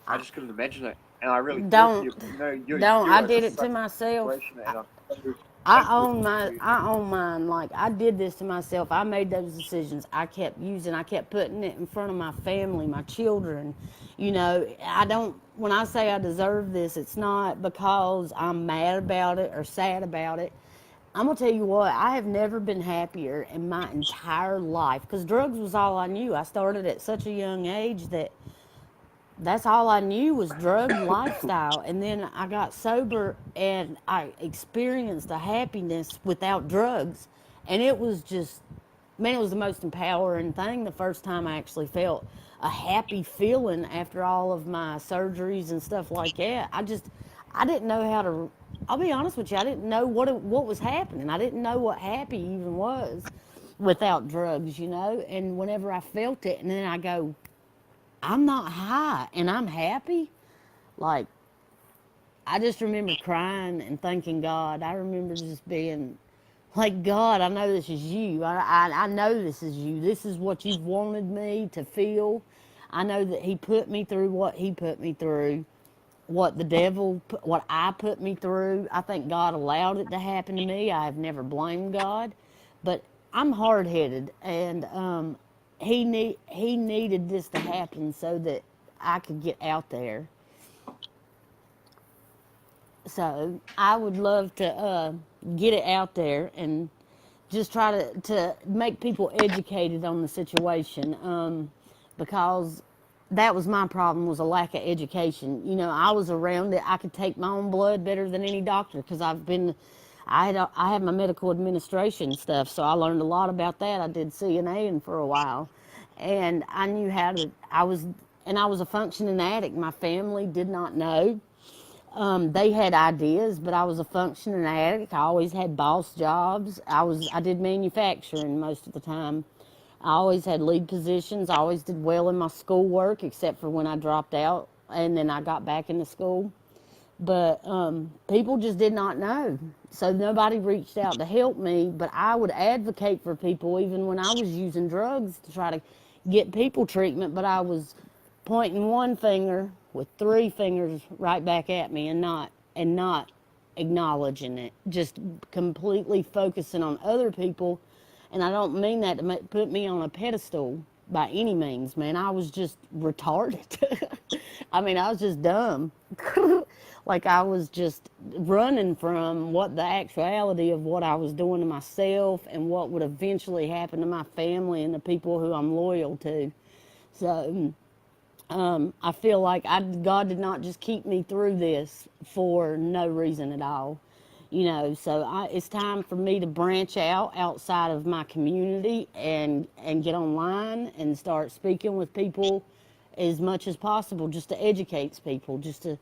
I just couldn't imagine it. And I really feel for you. Don't. You I are did just it such to a myself. situation, and I'm so I thankful own for you. I own mine. Like, I did this to myself. I made those decisions. I kept putting it in front of my family, my children. When I say I deserve this, it's not because I'm mad about it or sad about it. I'm going to tell you what, I have never been happier in my entire life, because drugs was all I knew. I started at such a young age that's all I knew was drug lifestyle. And then I got sober and I experienced a happiness without drugs. And it was just, man, it was the most empowering thing the first time I actually felt a happy feeling after all of my surgeries and stuff like that. I didn't know how to, I'll be honest with you, I didn't know what was happening. I didn't know what happy even was without drugs, And whenever I felt it, and then I go, I'm not high and I'm happy. Like, I just remember crying and thanking God. I remember just being like, God, I know this is you. I know this is you. This is what you've wanted me to feel. I know that He put me through what He put me through, what I put me through. I think God allowed it to happen to me. I have never blamed God, but I'm hard-headed, and he needed this to happen so that I could get out there. So I would love to get it out there and just try to make people educated on the situation, because that was my problem, was a lack of education. I was around it. I could take my own blood better than any doctor, because I have my medical administration stuff, so I learned a lot about that. I did CNA for a while, and I knew I was a functioning addict. My family did not know. They had ideas, but I was a functioning addict. I always had boss jobs. I did manufacturing most of the time. I always had lead positions. I always did well in my schoolwork, except for when I dropped out and then I got back into school. But people just did not know. So nobody reached out to help me, but I would advocate for people even when I was using drugs to try to get people treatment, but I was pointing one finger with 3 fingers right back at me and not acknowledging it, just completely focusing on other people. And I don't mean that to put me on a pedestal by any means, man. I was just retarded. I mean, I was just dumb. Like, I was just running from what the actuality of what I was doing to myself and what would eventually happen to my family and the people who I'm loyal to. So I feel like God did not just keep me through this for no reason at all. So it's time for me to branch outside of my community and get online and start speaking with people as much as possible, just to educate people, just to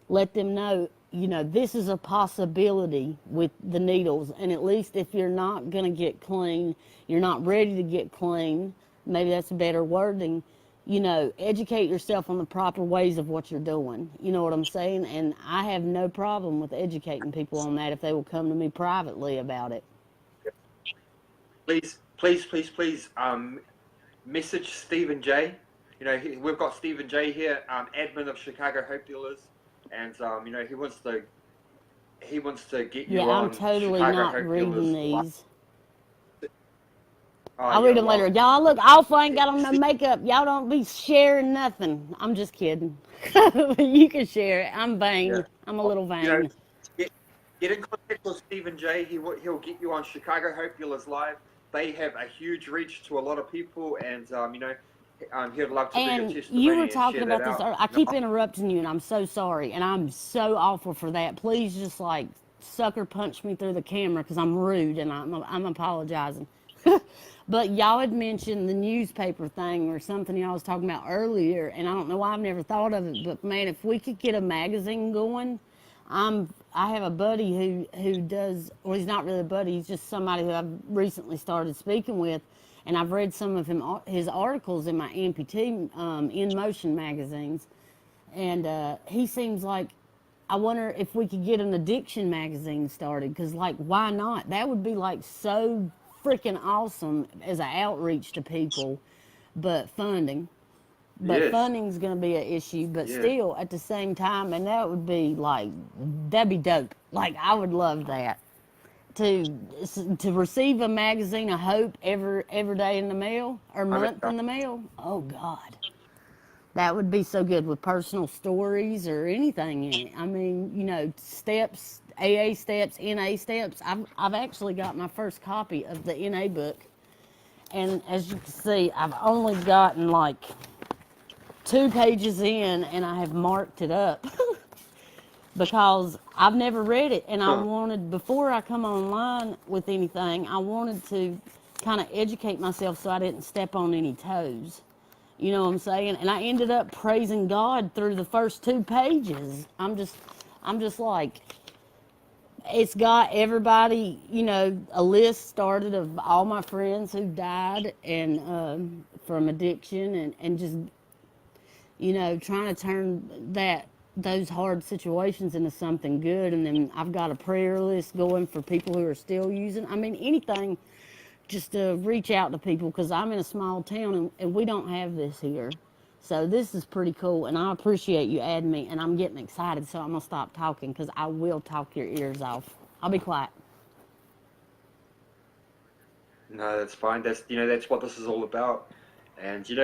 let them know you know, this is a possibility with the needles. And at least if you're not going to get clean, you're not ready to get clean, maybe that's a better wording, you know, educate yourself on the proper ways of what you're doing. You know what I'm saying? And I have no problem with educating people on that if they will come to me privately about it. Please, message Stephen J. You know, we've got Stephen J here, admin of Chicago Hope Dealers, and you know, he wants to get you Yeah, on I'm totally Chicago not Hope reading Dealers. these. Oh, I'll yeah, read them well, later. Y'all look awful, ain't got on no makeup. Y'all don't be sharing nothing. I'm just kidding. You can share it. I'm vain. yeah. I'm a little You know, vain. get in contact with Stephen J. He'll get you on Chicago Hope Dealers Live. They have a huge reach to a lot of people, and you know, he'd love to do your And testimony you were and talking share that about this. out. I You know, keep interrupting you, and I'm so sorry. And I'm so awful for that. Please just like sucker punch me through the camera because I'm rude and I'm apologizing. But y'all had mentioned the newspaper thing or something y'all was talking about earlier, and I don't know why I've never thought of it. But man, if we could get a magazine going, I have a buddy who does. Well, he's not really a buddy. He's just somebody who I've recently started speaking with, and I've read some of his articles in my amputee In Motion magazines, and he seems like. I wonder if we could get an addiction magazine started, because like, why not? That would be like so freaking awesome as an outreach to people, but funding. But yes, funding's going to be an issue, but yeah. still at the same time, and that would be like, that'd be dope. Like, I would love that. To receive a magazine of hope every day in the mail or I mean, month in the mail. Oh God, that would be so good with personal stories or anything in it. I mean, you know, steps, AA steps, NA steps. I've actually got my first copy of the NA book, and as you can see, I've only gotten like 2 pages in, and I have marked it up because I've never read it, and I wanted, before I come online with anything, I wanted to kind of educate myself so I didn't step on any toes. You know what I'm saying? And I ended up praising God through the first 2 pages. I'm just like, it's got everybody, you know, a list started of all my friends who died and from addiction, and just, you know, trying to turn those hard situations into something good. And then I've got a prayer list going for people who are still using. I mean, anything just to reach out to people, because I'm in a small town and we don't have this here. So this is pretty cool, and I appreciate you adding me, and I'm getting excited, so I'm going to stop talking because I will talk your ears off. I'll be quiet. No, that's fine. That's what this is all about. And you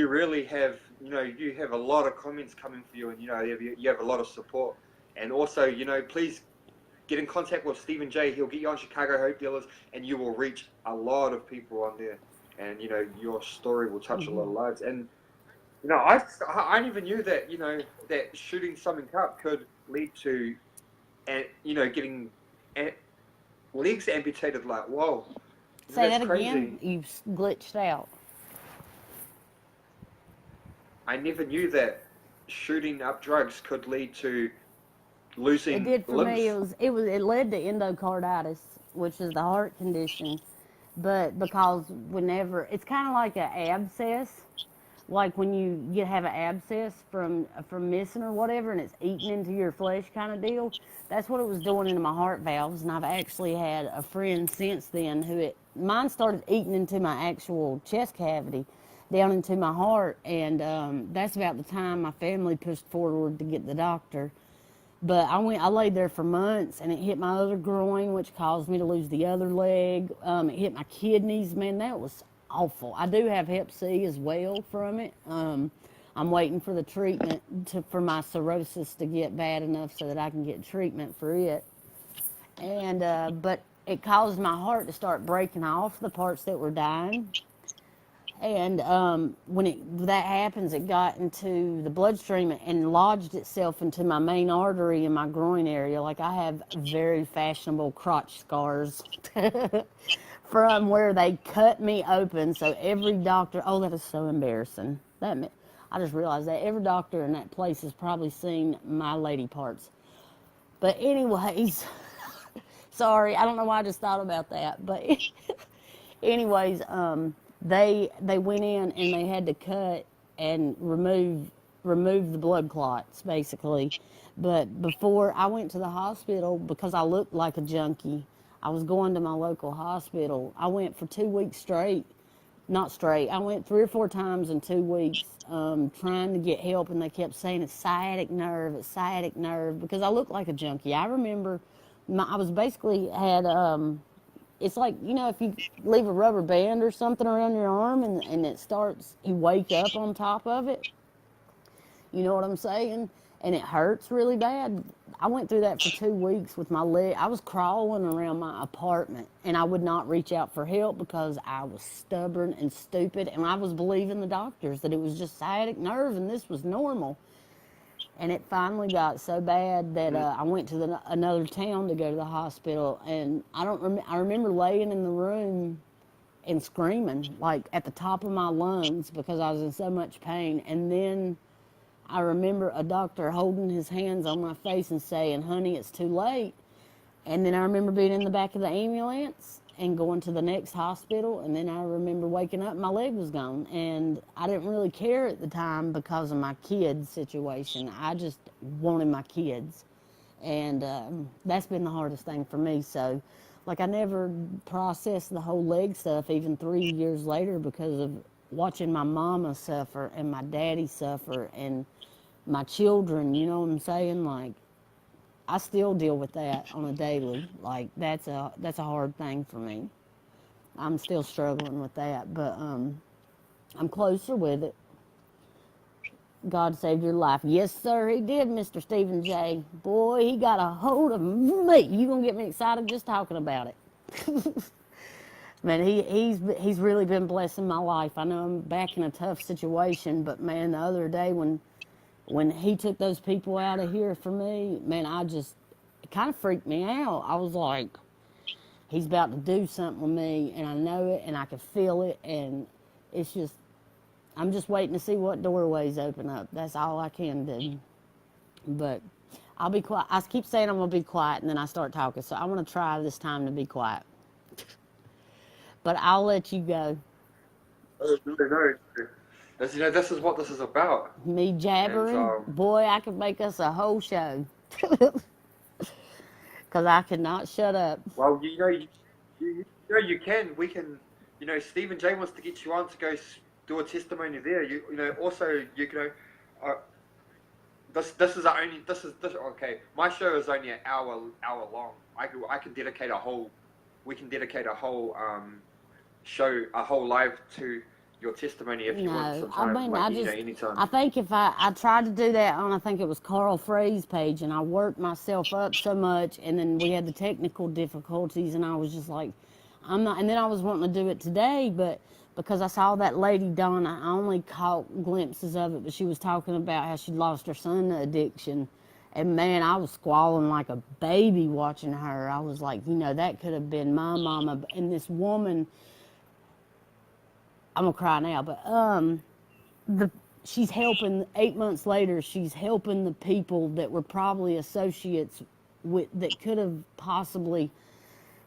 really have, you have a lot of comments coming for you, and you have a lot of support. And also, please get in contact with Stephen J. He'll get you on Chicago Hope Dealers, and you will reach a lot of people on there. And your story will touch a lot of lives. And I never knew that that shooting something up could lead to, and getting legs amputated. Like, whoa. Say That's that crazy. again. You glitched out. I never knew that shooting up drugs could lead to losing It did for limbs. me. It led to endocarditis, which is the heart condition. But because whenever it's kind of like an abscess, like when you have an abscess from missing or whatever, and it's eating into your flesh kind of deal. That's what it was doing into my heart valves, and I've actually had a friend since then mine started eating into my actual chest cavity, down into my heart, and that's about the time my family pushed forward to get the doctor. But I laid there for months, and it hit my other groin, which caused me to lose the other leg. It hit my kidneys. Man, that was awful. I do have Hep C as well from it. I'm waiting for the treatment for my cirrhosis to get bad enough so that I can get treatment for it. And but it caused my heart to start breaking off the parts that were dying. And when that happens, it got into the bloodstream and lodged itself into my main artery in my groin area. Like, I have very fashionable crotch scars from where they cut me open. So every doctor, oh, that is so embarrassing. I just realized that every doctor in that place has probably seen my lady parts. But anyways, sorry, I don't know why I just thought about that. But anyways, they went in and they had to cut and remove the blood clots basically. But before I went to the hospital, because I looked like a junkie, I was going to my local hospital. I went for 2 weeks straight. Not straight. I went 3 or 4 times in 2 weeks, trying to get help, and they kept saying it's sciatic nerve, because I looked like a junkie. I remember I was basically had, it's like, you know, if you leave a rubber band or something around your arm and it starts, you wake up on top of it. You know what I'm saying? And it hurts really bad. I went through that for 2 weeks with my leg. I was crawling around my apartment, and I would not reach out for help because I was stubborn and stupid, and I was believing the doctors that it was just sciatic nerve and this was normal. And it finally got so bad that I went to another town to go to the hospital, and I remember laying in the room and screaming like at the top of my lungs because I was in so much pain. And then I remember a doctor holding his hands on my face and saying, "Honey, it's too late." And then I remember being in the back of the ambulance and going to the next hospital. And then I remember waking up and my leg was gone. And I didn't really care at the time because of my kids' situation. I just wanted my kids. And that's been the hardest thing for me. So, like, I never processed the whole leg stuff even 3 years later because of watching my mama suffer and my daddy suffer and my children, you know what I'm saying? Like, I still deal with that on a daily. Like, that's a hard thing for me. I'm still struggling with that, but I'm closer with it. God saved your life. Yes, sir, he did, Mr. Stephen J. Boy, he got a hold of me. You gonna get me excited just talking about it. Man, he's really been blessing my life. I know I'm back in a tough situation, but man, the other day when he took those people out of here for me, man, it kind of freaked me out. I was like, he's about to do something with me, and I know it, and I can feel it, and it's just, I'm just waiting to see what doorways open up. That's all I can do. But I'll be quiet. I keep saying I'm going to be quiet, and then I start talking, so I'm going to try this time to be quiet. But I'll let you go. This is what this is about. Me jabbering, And, boy, I could make us a whole show. Because I could not shut up. Well, you can. We can. Stephen J wants to get you on to go do a testimony there. Also you can. This is okay. My show is only an hour long. I can dedicate a whole. We can dedicate a whole show, a whole live to your testimony if you want sometime. Anytime. I think if I tried to do that on, I think it was Carl Frey's page, and I worked myself up so much, and then we had the technical difficulties, and I was just like, I'm not, and then I was wanting to do it today, but because I saw that lady Donna, I only caught glimpses of it, but she was talking about how she'd lost her son to addiction, and man, I was squalling like a baby watching her. I was like, that could have been my mama, and this woman, I'm gonna cry now, but she's helping. 8 months later, she's helping the people that were probably associates with that could have possibly,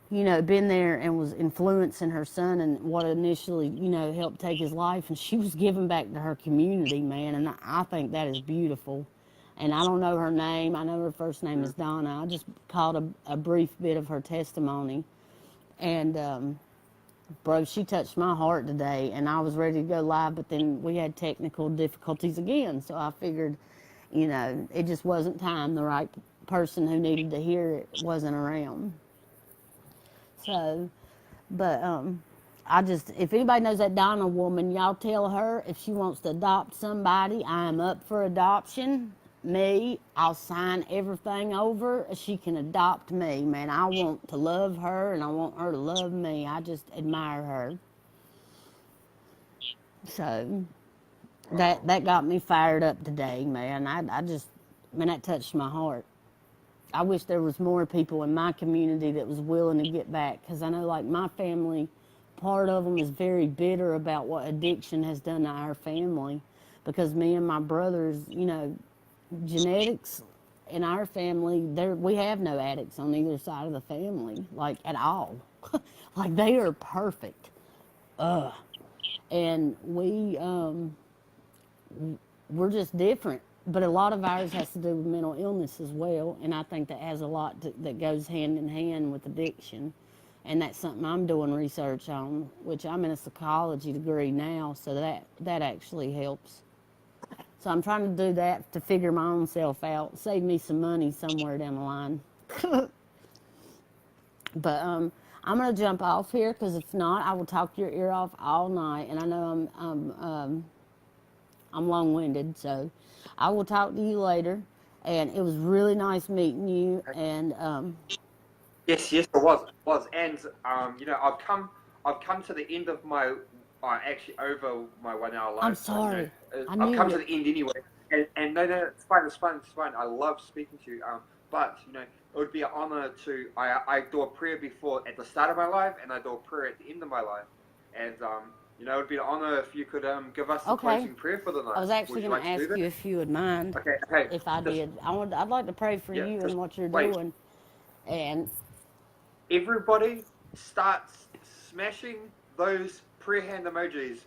been there and was influencing her son and what initially, helped take his life. And she was giving back to her community, man. And I think that is beautiful. And I don't know her name. I know her first name is Donna. I just caught a brief bit of her testimony, and. Bro, she touched my heart today, and I was ready to go live, but then we had technical difficulties again, so I figured, it just wasn't time. The right person who needed to hear it wasn't around. So, but if anybody knows that Donna woman, y'all tell her if she wants to adopt somebody, I am up for adoption. I'll sign everything over. She can adopt me, man. I want to love her, and I want her to love me. I just admire her. So that got me fired up today, man. That touched my heart. I wish there was more people in my community that was willing to get back, because I know, like, my family, part of them is very bitter about what addiction has done to our family, because me and my brothers, genetics in our family, we have no addicts on either side of the family, like at all. Like they are perfect. And we're just different. But a lot of ours has to do with mental illness as well, and I think that has a lot that goes hand in hand with addiction, and that's something I'm doing research on, which I'm in a psychology degree now, so that actually helps. So I'm trying to do that to figure my own self out, save me some money somewhere down the line. But I'm gonna jump off here because if not, I will talk your ear off all night, and I know I'm long-winded, so I will talk to you later. And it was really nice meeting you. And Yes, yes, it was, and I've come to the end of my, actually over my 1 hour live. I'm sorry. I I've knew come to it. the end anyway, and no, it's fine, it's fine, it's fine. I love speaking to you. But it would be an honor to. I do a prayer before at the start of my life, and I do a prayer at the end of my life, and it would be an honor if you could give us the Okay. closing prayer for the night. I was actually Would you going like to to do ask you that? if you would mind Okay. if I Just, did. I'd like to pray for yeah, you just and what you're wait. doing. And Everybody starts smashing those prayer hand emojis.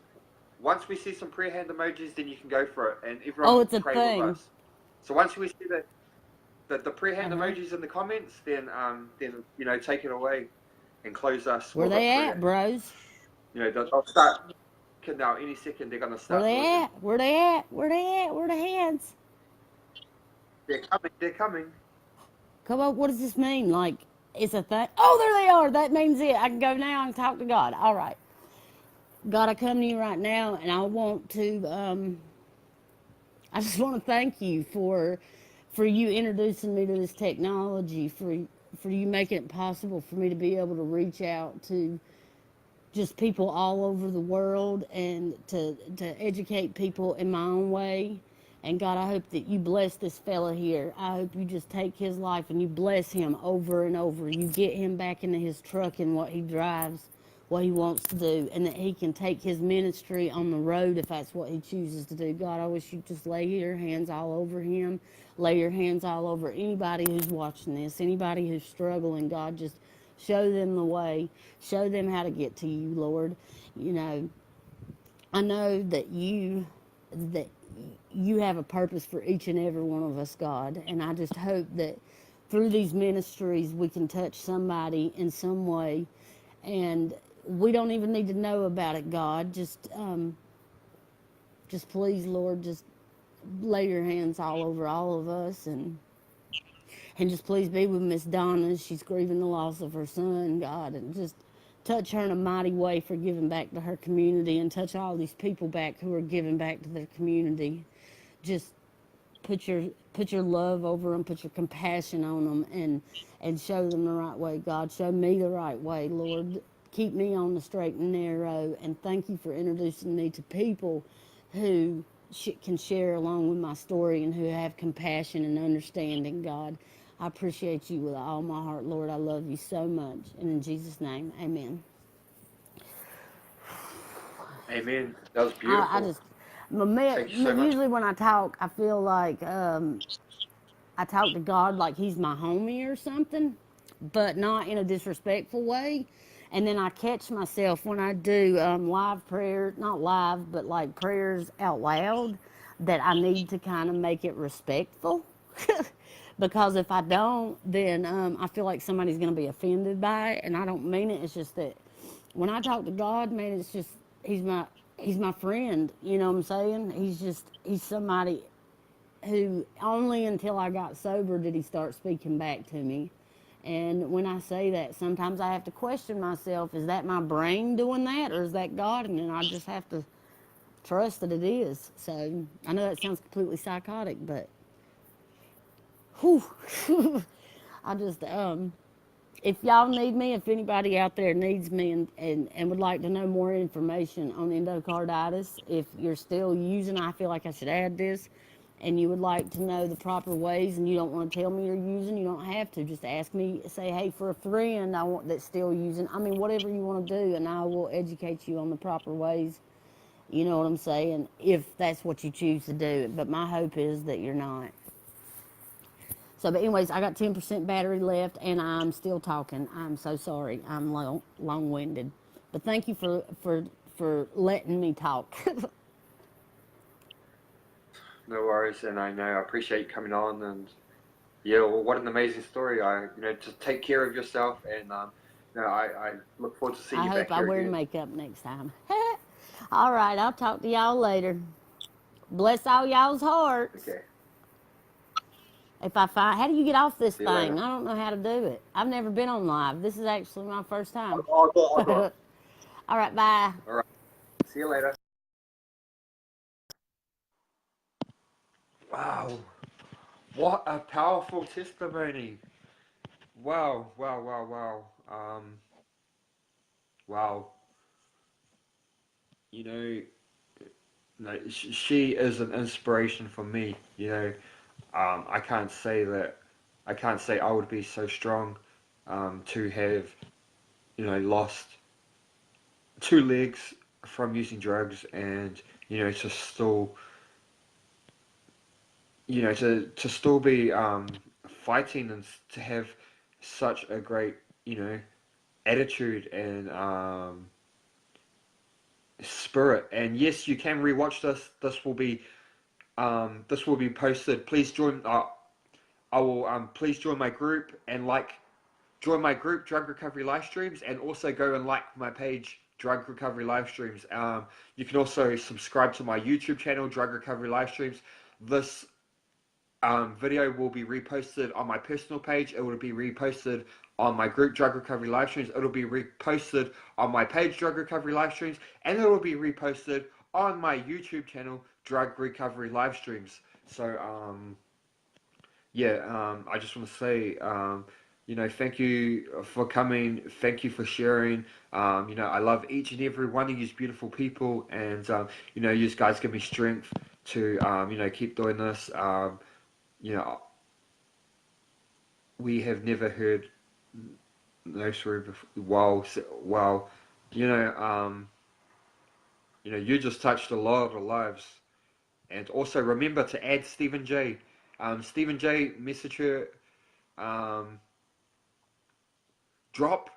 Once we see some prayer hand emojis, then you can go for it, and everyone it's a pray thing. with us. So once we see the prayer hand Uh-huh. emojis in the comments, then take it away and close us Where with a they prayer. at, bros? They'll start now. Any second, they're gonna Where start. they Moving. at? Where they at? Where they at? Where the hands? They're coming. They're coming. Come on, what does this mean? Like, it's a thing? Oh, there they are. That means it. I can go now and talk to God. All right. God, I come to you right now, and I want to, I just want to thank you for you introducing me to this technology, for you making it possible for me to be able to reach out to just people all over the world and to educate people in my own way. And God, I hope that you bless this fella here. I hope you just take his life and you bless him over and over. You get him back into his truck and what he drives, what he wants to do, and that he can take his ministry on the road if that's what he chooses to do. God, I wish you'd just lay your hands all over him, lay your hands all over anybody who's watching this, anybody who's struggling. God, just show them the way, show them how to get to you, Lord. I know that you have a purpose for each and every one of us, God, and I just hope that through these ministries we can touch somebody in some way, and we don't even need to know about it, God. Just please, Lord, just lay your hands all over all of us, and just please be with Miss Donna. She's grieving the loss of her son, God, and just touch her in a mighty way for giving back to her community, and touch all these people back who are giving back to their community. Just put your love over them, put your compassion on them, and show them the right way. God, show me the right way, Lord. Keep me on the straight and narrow, and thank you for introducing me to people who can share along with my story and who have compassion and understanding, God. I appreciate you with all my heart, Lord. I love you so much. And in Jesus' name, amen. Amen. That was beautiful. I just, Thank you so much. usually when I talk, I feel like I talk to God like he's my homie or something, but not in a disrespectful way. And then I catch myself when I do live prayer, not live, but like prayers out loud, that I need to kind of make it respectful. Because if I don't, then I feel like somebody's going to be offended by it, and I don't mean it. It's just that when I talk to God, man, it's just he's my friend. You know what I'm saying? He's somebody who only until I got sober did he start speaking back to me. And when I say that, sometimes I have to question myself: is that my brain doing that, or is that God? And then I just have to trust that it is. So I know that sounds completely psychotic, but. Whew. I just, if y'all need me, if anybody out there needs me and would like to know more information on endocarditis, if you're still using, I feel like I should add this, and you would like to know the proper ways and you don't want to tell me you're using, you don't have to. Just ask me, say, hey, for a friend that's still using, whatever you want to do, and I will educate you on the proper ways. You know what I'm saying? If that's what you choose to do. But my hope is that you're not. So, but anyways, I got 10% battery left, and I'm still talking. I'm so sorry. I'm long-winded, but thank you for letting me talk. No worries, and I know I appreciate you coming on, and yeah, well, what an amazing story. Just take care of yourself, and I look forward to seeing I you hope back I here wear again. makeup next time. All right, I'll talk to y'all later. Bless all y'all's hearts. Okay, If I find, how do you get off this see you later. thing? I don't know how to do it. I've never been on live. This is actually my first time. I'll go. All right, bye. All right, see you later. Wow, what a powerful testimony. Wow, wow, wow, wow. Wow. You know, no, she is an inspiration for me. I can't say that. I can't say I would be so strong, to have, lost two legs from using drugs, and to still, to still be fighting, and to have such a great, attitude and spirit. And yes, you can rewatch this. This will be posted. Please join. I will. Please join my group and join my group, Drug Recovery Live Streams, and also go and like my page, Drug Recovery Live Streams. You can also subscribe to my YouTube channel, Drug Recovery Live Streams. This video will be reposted on my personal page. It will be reposted on my group, Drug Recovery Live Streams. It will be reposted on my page, Drug Recovery Live Streams, and it will be reposted on my YouTube channel, Drug Recovery Live Streams. So, I just want to say, thank you for coming. Thank you for sharing. I love each and every one of you beautiful people, and you guys give me strength to, keep doing this. You know, we have never heard no story before. Wow, wow. You know, you just touched a lot of lives, and also remember to add Stephen J. Stephen J. Message her. Um, drop.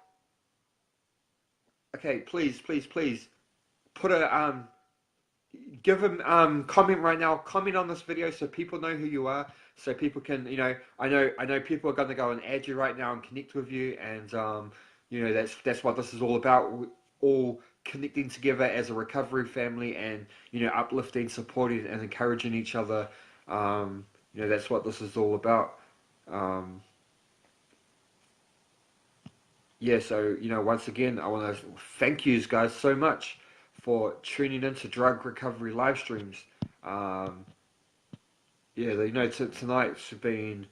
Okay, please, please, please. Put a give him comment right now. Comment on this video so people know who you are. So people can, I know people are gonna go and add you right now and connect with you, and that's what this is all about. We're all connecting together as a recovery family, and uplifting, supporting, and encouraging each other. That's what this is all about. Um, so once again, I want to thank you guys so much for tuning into Drug Recovery Live Streams. Um, tonight's been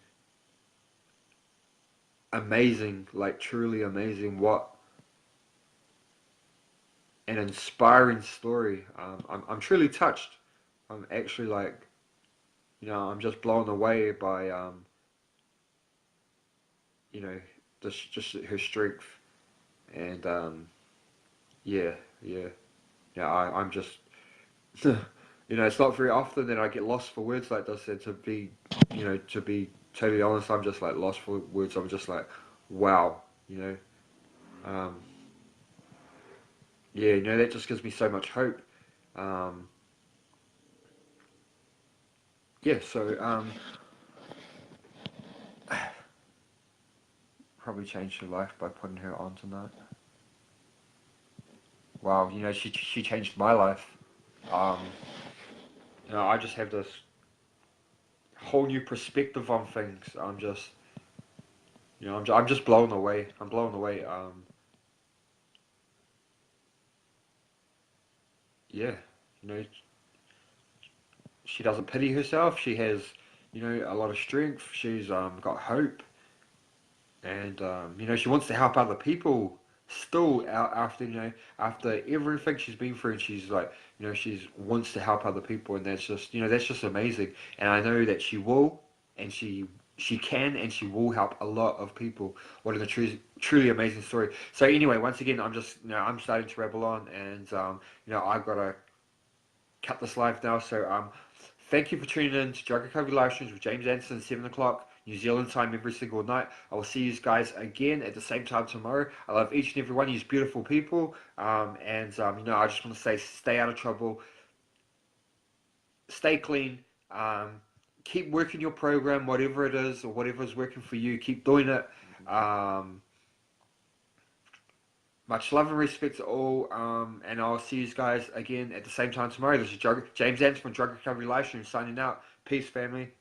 amazing, like truly amazing. What an inspiring story. I'm truly touched. I'm actually like, I'm just blown away by, you know, just her strength, and yeah, yeah, yeah. I'm just, it's not very often that I get lost for words like this, and to be totally honest, I'm just like lost for words. I'm just like, wow, um, yeah, that just gives me so much hope. Um, so probably changed her life by putting her on tonight. Wow, she changed my life. Um, I just have this whole new perspective on things. I'm just blown away. I'm blown away. Yeah, you know, she doesn't pity herself. She has, a lot of strength. She's got hope, and she wants to help other people. Still, after everything she's been through, and she's like, she's wants to help other people, and that's just amazing. And I know that she will, and she can, and she will help a lot of people. What a truly amazing story. So anyway, once again, I'm just, I'm starting to ramble on, and I've got to cut this live now. So thank you for tuning in to Drug Recovery Live Streams with James Anderson, 7 o'clock New Zealand time every single night. I will see you guys again at the same time tomorrow. I love each and every one of you beautiful people. I just want to say, stay out of trouble, stay clean, keep working your program, whatever it is or whatever is working for you. Keep doing it. Much love and respect to all, and I'll see you guys again at the same time tomorrow. This is James Anderson from Drug Recovery Livestream signing out. Peace, family.